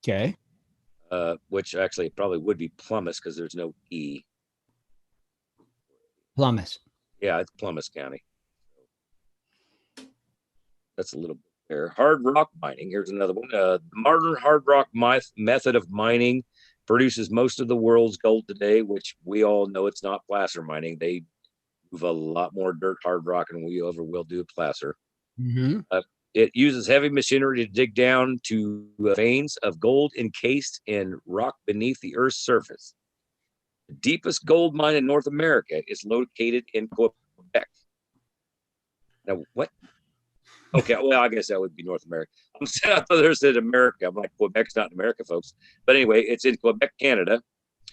S3: Okay.
S1: Which actually probably would be Plumas because there's no E.
S3: Plumas.
S1: Yeah, it's Plumas County. That's a little bit there. Hard rock mining. Here's another one. The modern hard rock method of mining produces most of the world's gold today, which we all know it's not placer mining. They move a lot more dirt hard rock than we ever will do placer. It uses heavy machinery to dig down to veins of gold encased in rock beneath the Earth's surface. The deepest gold mine in North America is located in Quebec. Now, what? Okay, well, I guess that would be North America. I'm saying, I thought there said America. I'm like, Quebec's not in America, folks. But anyway, it's in Quebec, Canada.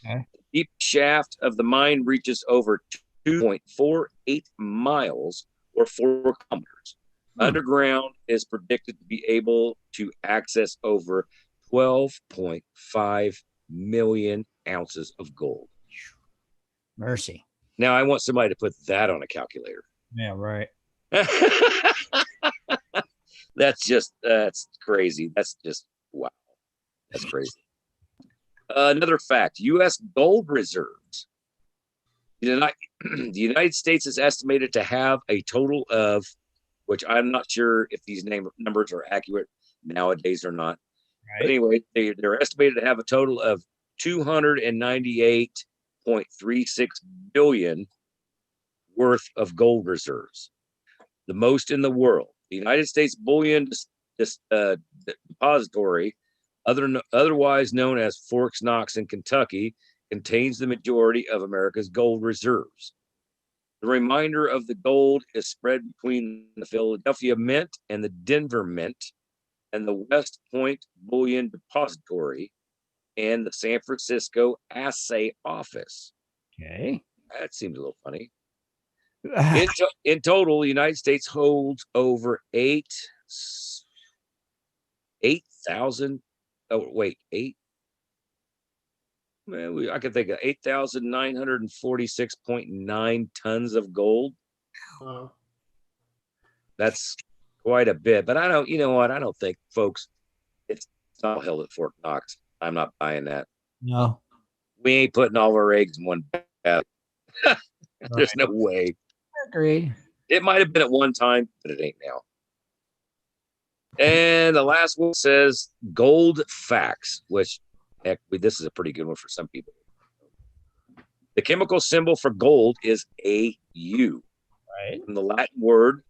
S3: Okay.
S1: The deep shaft of the mine reaches over 2.48 miles or 4 kilometers. Underground is predicted to be able to access over 12.5 million ounces of gold.
S3: Mercy.
S1: Now, I want somebody to put that on a calculator.
S3: Yeah, right.
S1: That's crazy. That's just, wow. That's crazy. Another fact, U.S. gold reserves. The United States is estimated to have a total of, which I'm not sure if these numbers are accurate nowadays or not.
S3: Right.
S1: But anyway, they're estimated to have a total of 298.36 billion worth of gold reserves, the most in the world. The United States Bullion Depository, otherwise known as Fort Knox in Kentucky, contains the majority of America's gold reserves. The remainder of the gold is spread between the Philadelphia Mint and the Denver Mint and the West Point Bullion Depository and the San Francisco Assay Office.
S3: Okay.
S1: That seems a little funny. In total, the United States holds over 8,000. Oh, wait, 8. Man, I can think of 8,946.9 tons of gold. That's quite a bit, but I don't, you know what? I don't think, folks, it's not held at Fort Knox. I'm not buying that.
S3: No.
S1: We ain't putting all our eggs in one basket. There's no way.
S3: Agreed.
S1: It might have been at one time, but it ain't now. And the last one says gold facts, which, heck, this is a pretty good one for some people. The chemical symbol for gold is AU.
S3: Right.
S1: From the Latin word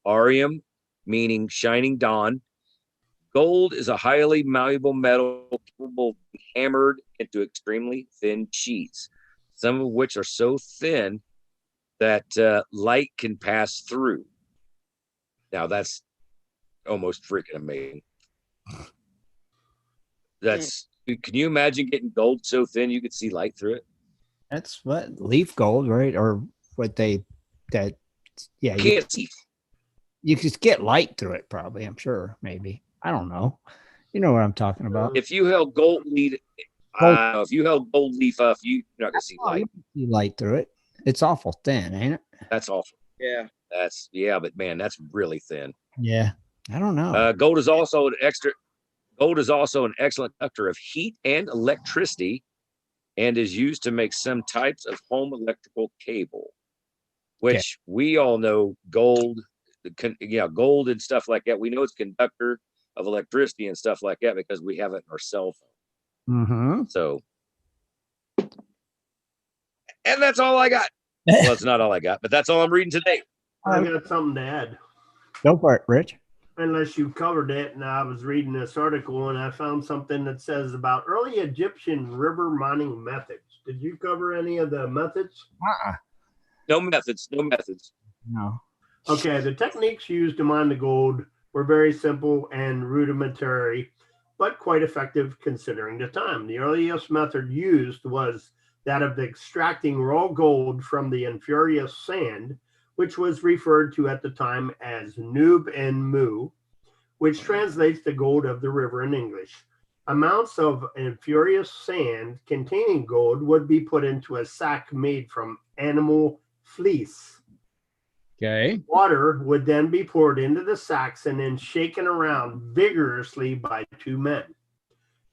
S1: aureum, meaning shining dawn. Gold is a highly malleable metal capable of being hammered into extremely thin sheets, some of which are so thin that light can pass through. Now, that's almost freaking amazing. Can you imagine getting gold so thin you could see light through it?
S3: That's what leaf gold, right? Or what you
S1: can't see.
S3: You could get light through it, probably. I'm sure, maybe. I don't know. You know what I'm talking about.
S1: If you held gold leaf, if you held gold leaf up, you're not gonna see light.
S3: You can see light through it. It's awful thin, ain't it?
S1: That's awful.
S4: Yeah.
S1: But man, that's really thin.
S3: Yeah. I don't know.
S1: Gold is also an excellent conductor of heat and electricity, and is used to make some types of home electrical cable, which we all know gold, gold and stuff like that. We know it's conductor of electricity and stuff like that because we have it in our cell phone.
S3: Mm-hmm.
S1: So, and that's all I got. Well, it's not all I got, but that's all I'm reading today.
S2: I got something to add.
S3: Go for it, Rich.
S2: Unless you covered it, and I was reading this article and I found something that says about early Egyptian river mining methods. Did you cover any of the methods?
S1: No methods.
S3: No.
S2: Okay, the techniques used to mine the gold were very simple and rudimentary, but quite effective considering the time. The earliest method used was that of extracting raw gold from the inferious sand, which was referred to at the time as Nub and Mu, which translates to gold of the river in English. Amounts of inferious sand containing gold would be put into a sack made from animal fleece.
S3: Okay.
S2: Water would then be poured into the sacks and then shaken around vigorously by 2 men.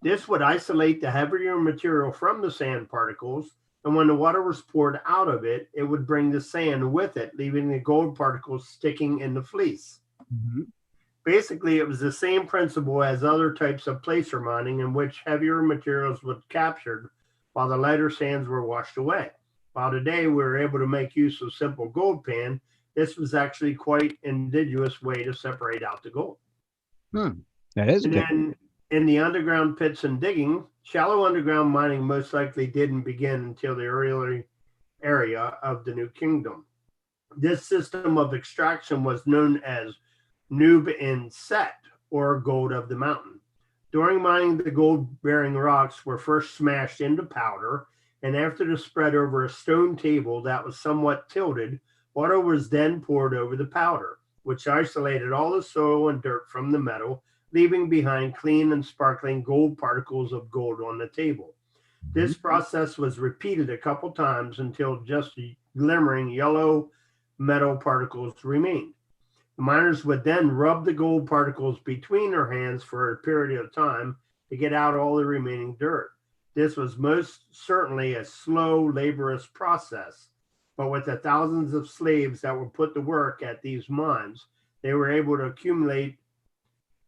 S2: This would isolate the heavier material from the sand particles, and when the water was poured out of it, it would bring the sand with it, leaving the gold particles sticking in the fleece.
S3: Mm-hmm.
S2: Basically, it was the same principle as other types of placer mining in which heavier materials were captured while the lighter sands were washed away. While today we were able to make use of simple gold pan, this was actually quite an ingenious way to separate out the gold.
S3: That is
S2: and
S3: good.
S2: then in the underground pits and digging, shallow underground mining most likely didn't begin until the early area of the New Kingdom. This system of extraction was known as Noob and Set, or gold of the mountain. During mining, the gold-bearing rocks were first smashed into powder, and after the spread over a stone table that was somewhat tilted, water was then poured over the powder, which isolated all the soil and dirt from the metal, leaving behind clean and sparkling gold particles of gold on the table. This process was repeated a couple times until just glimmering yellow metal particles remained. The miners would then rub the gold particles between their hands for a period of time to get out all the remaining dirt. This was most certainly a slow, laborious process, but with the thousands of slaves that were put to work at these mines, they were able to accumulate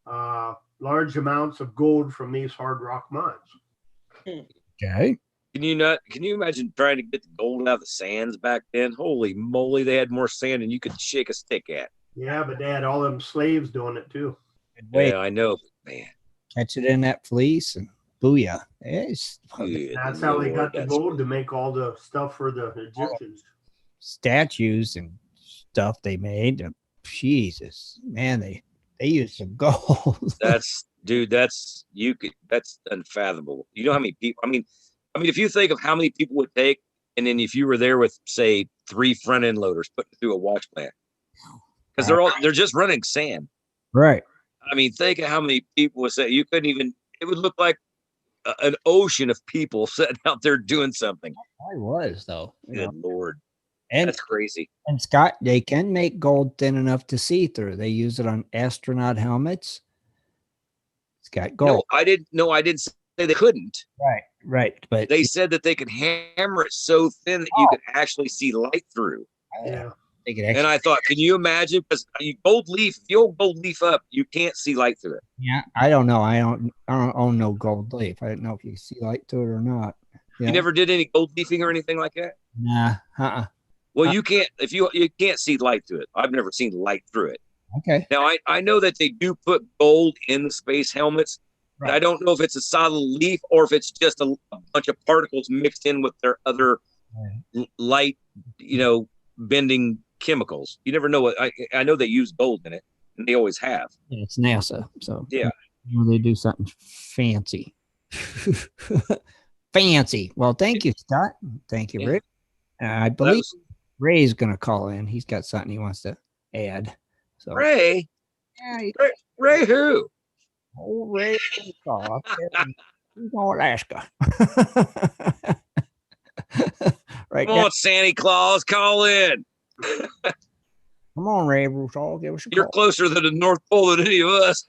S2: large amounts of gold from these hard rock mines.
S3: Okay.
S1: Can you imagine trying to get the gold out of the sands back then? Holy moly, they had more sand than you could shake a stick at.
S2: Yeah, but they had all them slaves doing it too.
S3: Wait,
S1: Yeah, I know, man.
S3: catch it in that fleece and booyah.
S1: Good
S2: That's how they got the
S1: Lord,
S2: gold to make all the stuff for the Egyptians.
S3: Statues and stuff they made. Jesus, man, they used some gold.
S1: that's unfathomable. You know how many people? I mean, if you think of how many people would take, and then if you were there with, say, 3 front end loaders putting through a wash plant, because they're just running sand.
S3: Right.
S1: I mean, think of how many people would say you couldn't even. It would look like an ocean of people sitting out there doing something.
S3: I was though.
S1: Good Lord,
S3: And
S1: that's crazy.
S3: And Scott, they can make gold thin enough to see through. They use it on astronaut helmets. It's got gold.
S1: No, I didn't say they couldn't.
S3: Right. But
S1: They said that they could hammer it so thin that you could actually see light through.
S2: Yeah.
S3: they could
S1: And
S3: actually.
S1: I thought, can you imagine? Because gold leaf, if you hold gold leaf up, you can't see light through it.
S3: Yeah, I don't know. I don't own no gold leaf. I don't know if you can see light through it or not. Yeah.
S1: You never did any gold leafing or anything like that?
S3: Nah.
S1: Well, you can't if you can't see light through it. I've never seen light through it.
S3: Okay.
S1: Now I know that they do put gold in the space helmets. But
S3: Right.
S1: I don't know if it's a solid leaf or if it's just a bunch of particles mixed in with their other light, bending chemicals. You never know what I know they use gold in it, and they always have.
S3: Yeah, it's NASA, so
S1: Yeah.
S3: they do something fancy. Fancy. Well, thank you, Scott. Thank you,
S1: Yeah.
S3: Rick. I
S1: That
S3: believe
S1: was
S3: Ray's gonna call in. He's got something he wants to add. So
S1: Ray.
S3: yeah,
S1: Ray who?
S3: old Ray will call. He's in Alaska. Right
S1: Come
S3: now.
S1: on, Santa Claus, call in.
S3: Come on, Ray Russell. Give us a
S1: You're
S3: call.
S1: closer to the North Pole than any of us.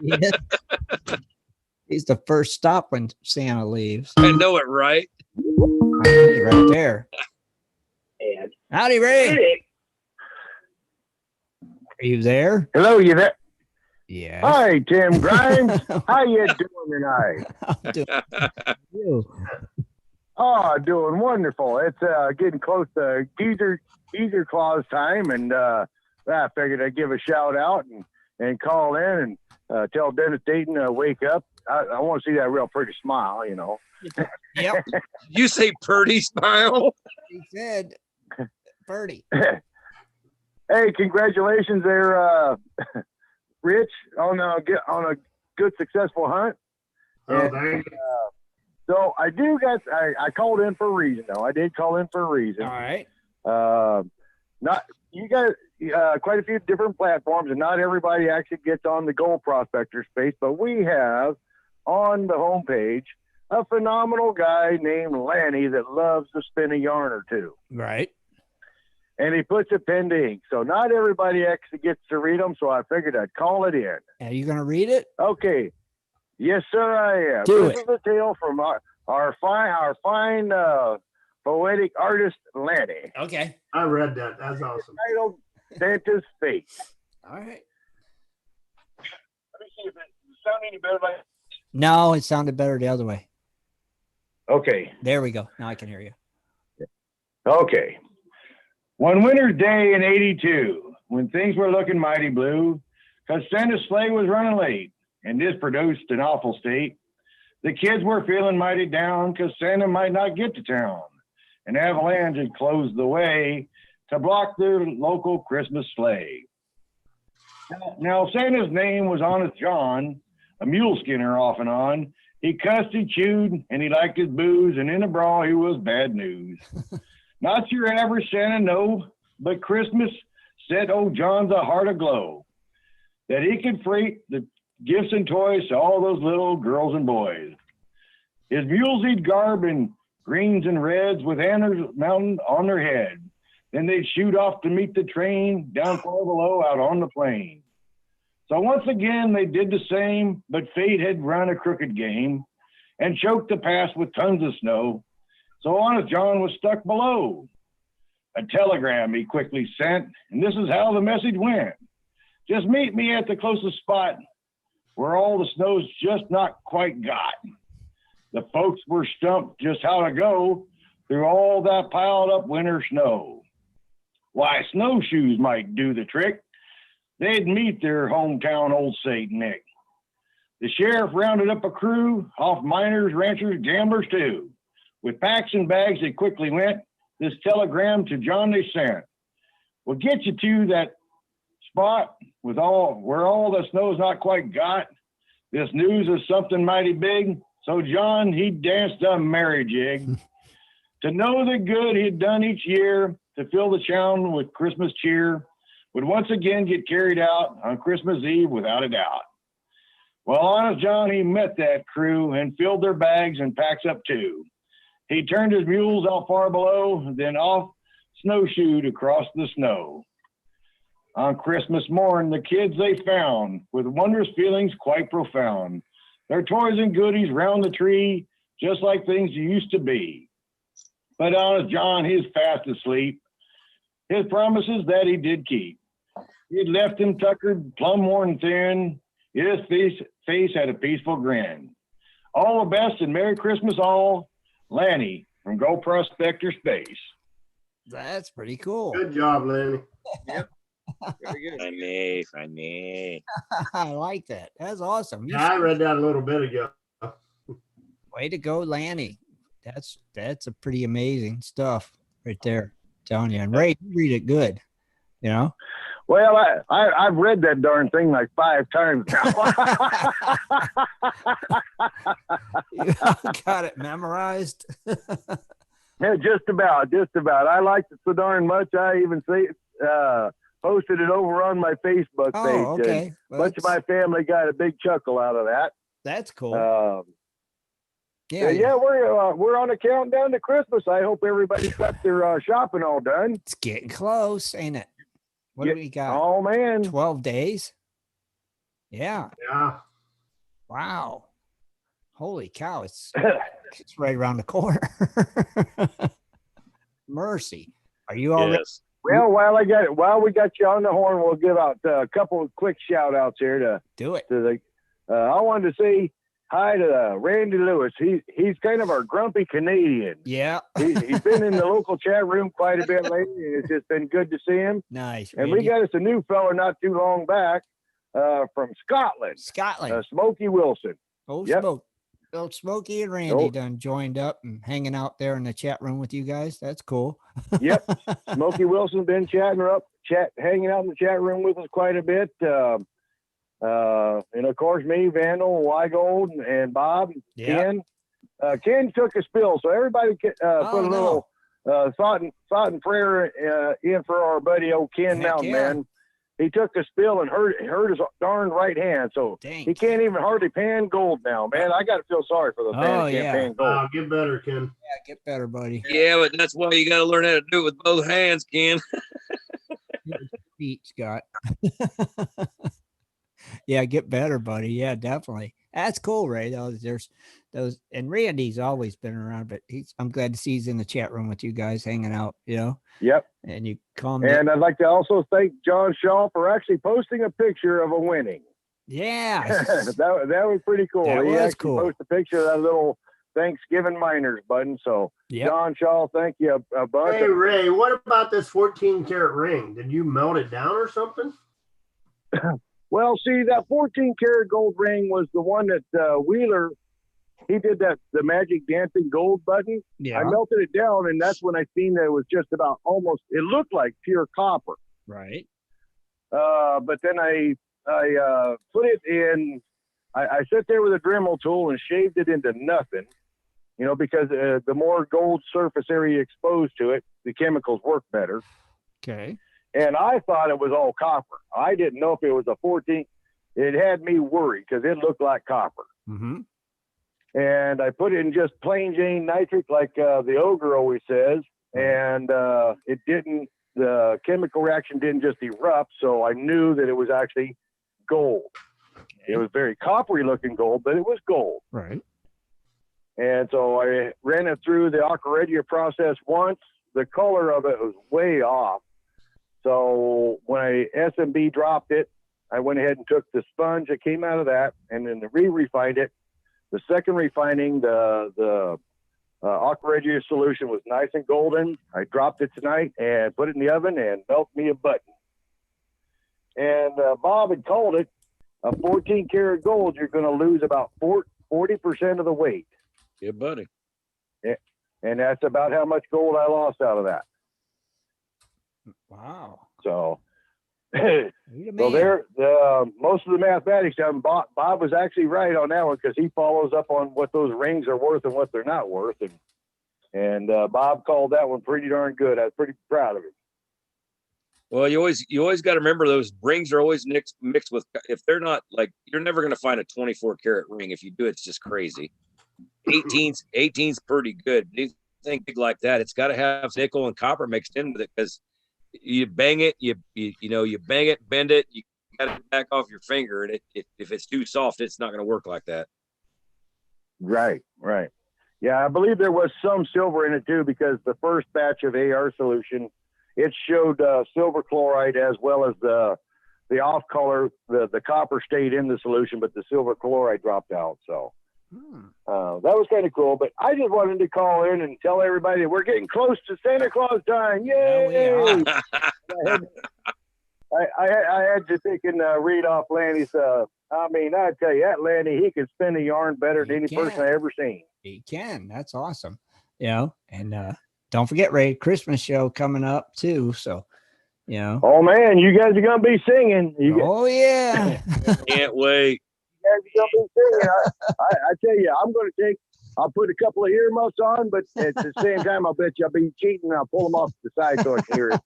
S3: Yeah. He's the first stop when Santa leaves.
S1: I know it, right?
S3: He's right there. Howdy, Ray. Are you there?
S8: Hello, you there?
S3: Yeah.
S8: Hi, Tim Grimes. How you doing tonight?
S3: I'm doing you.
S8: Oh, doing wonderful. It's getting close to Easter Claus time, and I figured I'd give a shout out and call in and tell Dennis Dayton wake up. I want to see that real pretty smile,
S3: Yep.
S1: You say pretty smile?
S3: He said, Birdie.
S8: Hey, congratulations there, Rich, on a good successful hunt.
S2: Oh,
S8: And,
S2: thank you.
S8: so I called in for a reason, though. I did call in for a reason.
S3: All right.
S8: Not you got quite a few different platforms, and not everybody actually gets on the gold prospector space, but we have on the homepage a phenomenal guy named Lanny that loves to spin a yarn or two,
S3: Right.
S8: and he puts a pen to ink. So not everybody actually gets to read them, so I figured I'd call it in.
S3: Are you going to read it?
S8: Okay. Yes, sir, I am.
S3: Do
S8: This
S3: it.
S8: is a tale from our fine poetic artist, Lanny,
S3: Okay.
S2: I read that. That's awesome.
S8: titled Santa's Fate.
S3: All right.
S8: Let me see if it sound any better.
S3: No, it sounded better the other way.
S8: Okay.
S3: There we go. Now I can hear you.
S8: Okay. One winter's day in 82, when things were looking mighty blue, 'cause Santa's sleigh was running late, and this produced an awful state. The kids were feeling mighty down, 'cause Santa might not get to town. An avalanche had closed the way to block their local Christmas sleigh. Now, Santa's name was Honest John, a mule skinner off and on. He cussed, he chewed, and he liked his booze, and in a brawl he was bad news. Not your average Santa, no, but Christmas set old John's a heart aglow, that he could freight the gifts and toys to all those little girls and boys. His mules he'd garb in greens and reds with antlers mounted on their head. Then they'd shoot off to meet the train down far below out on the plain. So once again, they did the same, but fate had run a crooked game and choked the pass with tons of snow. So Honest John was stuck below. A telegram he quickly sent, and this is how the message went. Just meet me at the closest spot where all the snow's just not quite got. The folks were stumped just how to go through all that piled up winter snow. Why, snowshoes might do the trick. They'd meet their hometown old Saint Nick. The sheriff rounded up a crew, off miners, ranchers, gamblers too. With packs and bags they quickly went. This telegram to John they sent. We'll get you to that spot where all the snow's not quite got. This news is something mighty big. So John, he danced a merry jig. To know the good he'd done each year, to fill the town with Christmas cheer, would once again get carried out on Christmas Eve without a doubt. Well, Honest John, he met that crew and filled their bags and packs up too. He turned his mules out far below, then off snowshoed across the snow. On Christmas morn, the kids they found, with wondrous feelings quite profound, their toys and goodies round the tree, just like things used to be. But Honest John, he's fast asleep. His promises that he did keep. He'd left him tuckered, plumb worn and thin. His face had a peaceful grin. All the best and Merry Christmas all. Lanny from Go Prospector Space.
S3: That's pretty cool.
S2: Good job, Lanny.
S4: Yep. Very good.
S1: Funny.
S3: I like that. That's awesome.
S2: Yeah, I read that a little bit ago.
S3: Way to go, Lanny. That's a pretty amazing stuff right there. Telling you. And Ray, you read it good. You know?
S8: Well, I've read that darn thing like 5 times now.
S3: You got it memorized.
S8: Yeah, just about. I liked it so darn much. I even posted it over on my Facebook page.
S3: Oh, okay.
S8: Well, bunch of my family got a big chuckle out of that.
S3: That's cool.
S8: Yeah, we're on a countdown to Christmas. I hope everybody's got their shopping all done.
S3: It's getting close, ain't it? What do we got?
S8: Oh man,
S3: 12 days. Yeah.
S2: Yeah.
S3: Wow. Holy cow! It's right around the corner. Mercy. Are you all?
S1: Yes.
S8: Well, while we got you on the horn, we'll give out a couple of quick shout outs here to
S3: do it.
S8: I wanted to say hi to Randy Lewis. He's kind of our grumpy Canadian.
S3: Yeah.
S8: He's been in the local chat room quite a bit lately, and it's just been good to see him.
S3: Nice.
S8: And
S3: Randy.
S8: we got us a new fella not too long back from Scotland. Smokey Wilson.
S3: Oh,
S8: yep.
S3: Smokey and Randy done joined up and hanging out there in the chat room with you guys. That's cool.
S8: Yep. Smokey Wilson been hanging out in the chat room with us quite a bit. And of course me, Vandal, Wygold, and Bob, Ken. Ken took a spill, so everybody put a little thought and prayer in for our buddy old Ken Mountain Man. He took a spill and hurt his darn right hand, so he can't even hardly pan gold now, man. I got to feel sorry for the man who can't pan gold.
S2: Get better, Ken.
S3: Yeah, get better, buddy.
S1: Yeah, but that's why you got to learn how to do it with both hands, Ken.
S3: Feet, Scott. Yeah, get better, buddy. Yeah, definitely. That's cool, Ray. There's those, and Randy's always been around, but I'm glad to see he's in the chat room with you guys hanging out, you know?
S8: Yep.
S3: And you call
S8: And I'd like to also thank John Shaw for actually posting a picture of a winning.
S3: Yeah.
S8: that was pretty cool.
S3: That
S8: he
S3: was
S8: actually
S3: cool.
S8: posted a picture of that little Thanksgiving miners button. So John Shaw, thank you a bunch.
S2: Hey, Ray, what about this 14-karat ring? Did you melt it down or something?
S8: Well, see, that 14-karat gold ring was the one that Wheeler, he did the magic dancing gold button.
S3: Yeah.
S8: I melted it down, and that's when I seen that it was just about it looked like pure copper.
S3: Right.
S8: But then I put it in. I sat there with a Dremel tool and shaved it into nothing. You know, because the more gold surface area exposed to it, the chemicals work better.
S3: Okay.
S8: And I thought it was all copper. I didn't know if it was a 14. It had me worried because it looked like copper.
S3: Mm-hmm.
S8: And I put it in just plain Jane nitric, like the ogre always says. And it didn't, the chemical reaction didn't just erupt. So I knew that it was actually gold. Okay. It was very coppery looking gold, but it was gold.
S3: Right.
S8: And so I ran it through the Aquaregia process once. The color of it was way off. So when I SMB dropped it, I went ahead and took the sponge that came out of that and then re-refined it. The second refining, the Aquaregia solution was nice and golden. I dropped it tonight and put it in the oven and melted me a button. And Bob had called it a 14 karat gold. You're going to lose about 40% of the weight.
S1: Yeah, buddy.
S8: Yeah. And that's about how much gold I lost out of that.
S3: Wow.
S8: So, so there, most of the mathematics, Bob was actually right on that one because he follows up on what those rings are worth and what they're not worth. And Bob called that one pretty darn good. I was pretty proud of him.
S1: Well, you always got to remember those rings are always mixed with, if they're not like, you're never going to find a 24 karat ring. If you do, it's just crazy. 18's pretty good. Anything big like that, it's got to have nickel and copper mixed in with it because you bang it, you bang it, bend it, you got it back off your finger, and if it's too soft, it's not going to work like that.
S8: Right. Yeah, I believe there was some silver in it too because the first batch of AR solution, it showed silver chloride as well as the off color. The copper stayed in the solution, but the silver chloride dropped out. So. That was kind of cool, but I just wanted to call in and tell everybody that we're getting close to Santa Claus time. Yay! I had to take and read off Lanny's. I mean, I tell you, that Lanny, he can spin a yarn better than any person I ever seen.
S3: He can. That's awesome. You know, and don't forget, Ray, Christmas show coming up too. So, you know.
S8: Oh man, you guys are gonna be singing.
S3: Yeah.
S1: Can't wait.
S8: I tell you, I'll put a couple of earmuffs on, but at the same time, I'll bet you I'll be cheating and I'll pull them off to the side so I can hear it.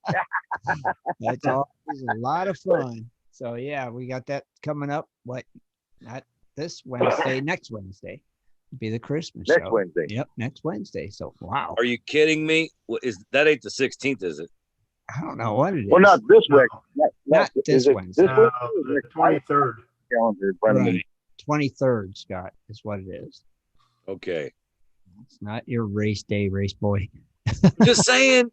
S3: That's always a lot of fun. So yeah, we got that coming up. Not this Wednesday, next Wednesday. It'll be the Christmas show.
S8: Next Wednesday.
S3: Yep, next Wednesday. So wow.
S1: Are you kidding me? That ain't the 16th, is it?
S3: I don't know what it is.
S8: Well, not this week.
S3: Not this Wednesday.
S2: The 23rd.
S8: Calendar in front of me.
S3: 23rd, Scott, is what it is.
S1: Okay.
S3: It's not your race day, race boy.
S1: Just saying.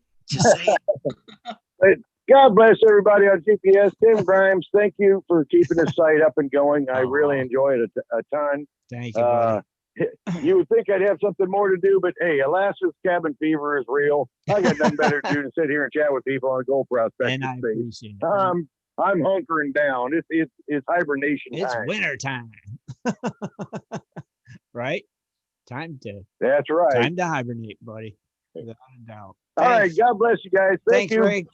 S8: God bless everybody on GPS. Tim Grimes, thank you for keeping the site up and going. I really enjoy it a ton.
S3: Thank you, buddy.
S8: You would think I'd have something more to do, but hey, Alaska's cabin fever is real. I got nothing better to do than sit here and chat with people on gold prospecting.
S3: And I appreciate it.
S8: I'm hunkering down. It's hibernation time.
S3: It's winter time. Right?
S8: That's right.
S3: Time to hibernate, buddy. Without a doubt.
S8: All right. God bless you guys. Thank you.
S3: Ray.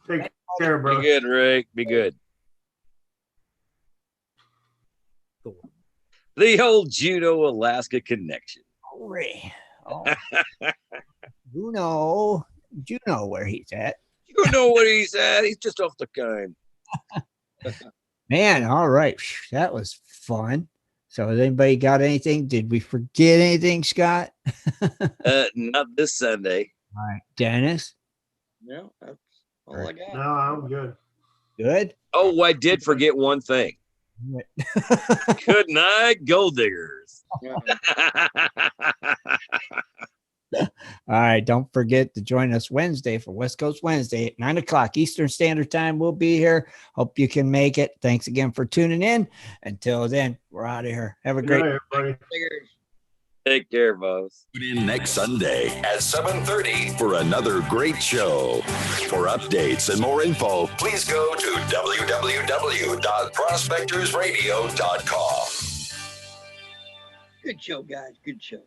S2: Take care, bro.
S1: Be good, Ray. Be good. The old Juneau, Alaska connection.
S3: Oh, Ray. Oh. You know where he's at.
S1: You know where he's at. He's just off the kind.
S3: Man, all right. That was fun. So has anybody got anything? Did we forget anything, Scott?
S1: Not this Sunday.
S3: All right. Dennis?
S4: No, that's all I got.
S2: No, I'm good.
S3: Good?
S1: Oh, I did forget one thing. Good night, gold diggers.
S3: All right. Don't forget to join us Wednesday for West Coast Wednesday at 9:00 Eastern Standard Time. We'll be here. Hope you can make it. Thanks again for tuning in. Until then, we're out of here. Have a great
S2: night, everybody.
S1: Take care, boss.
S9: Tune in next Sunday at 7:30 for another great show. For updates and more info, please go to www.prospectorsradio.com.
S4: Good show, guys. Good show.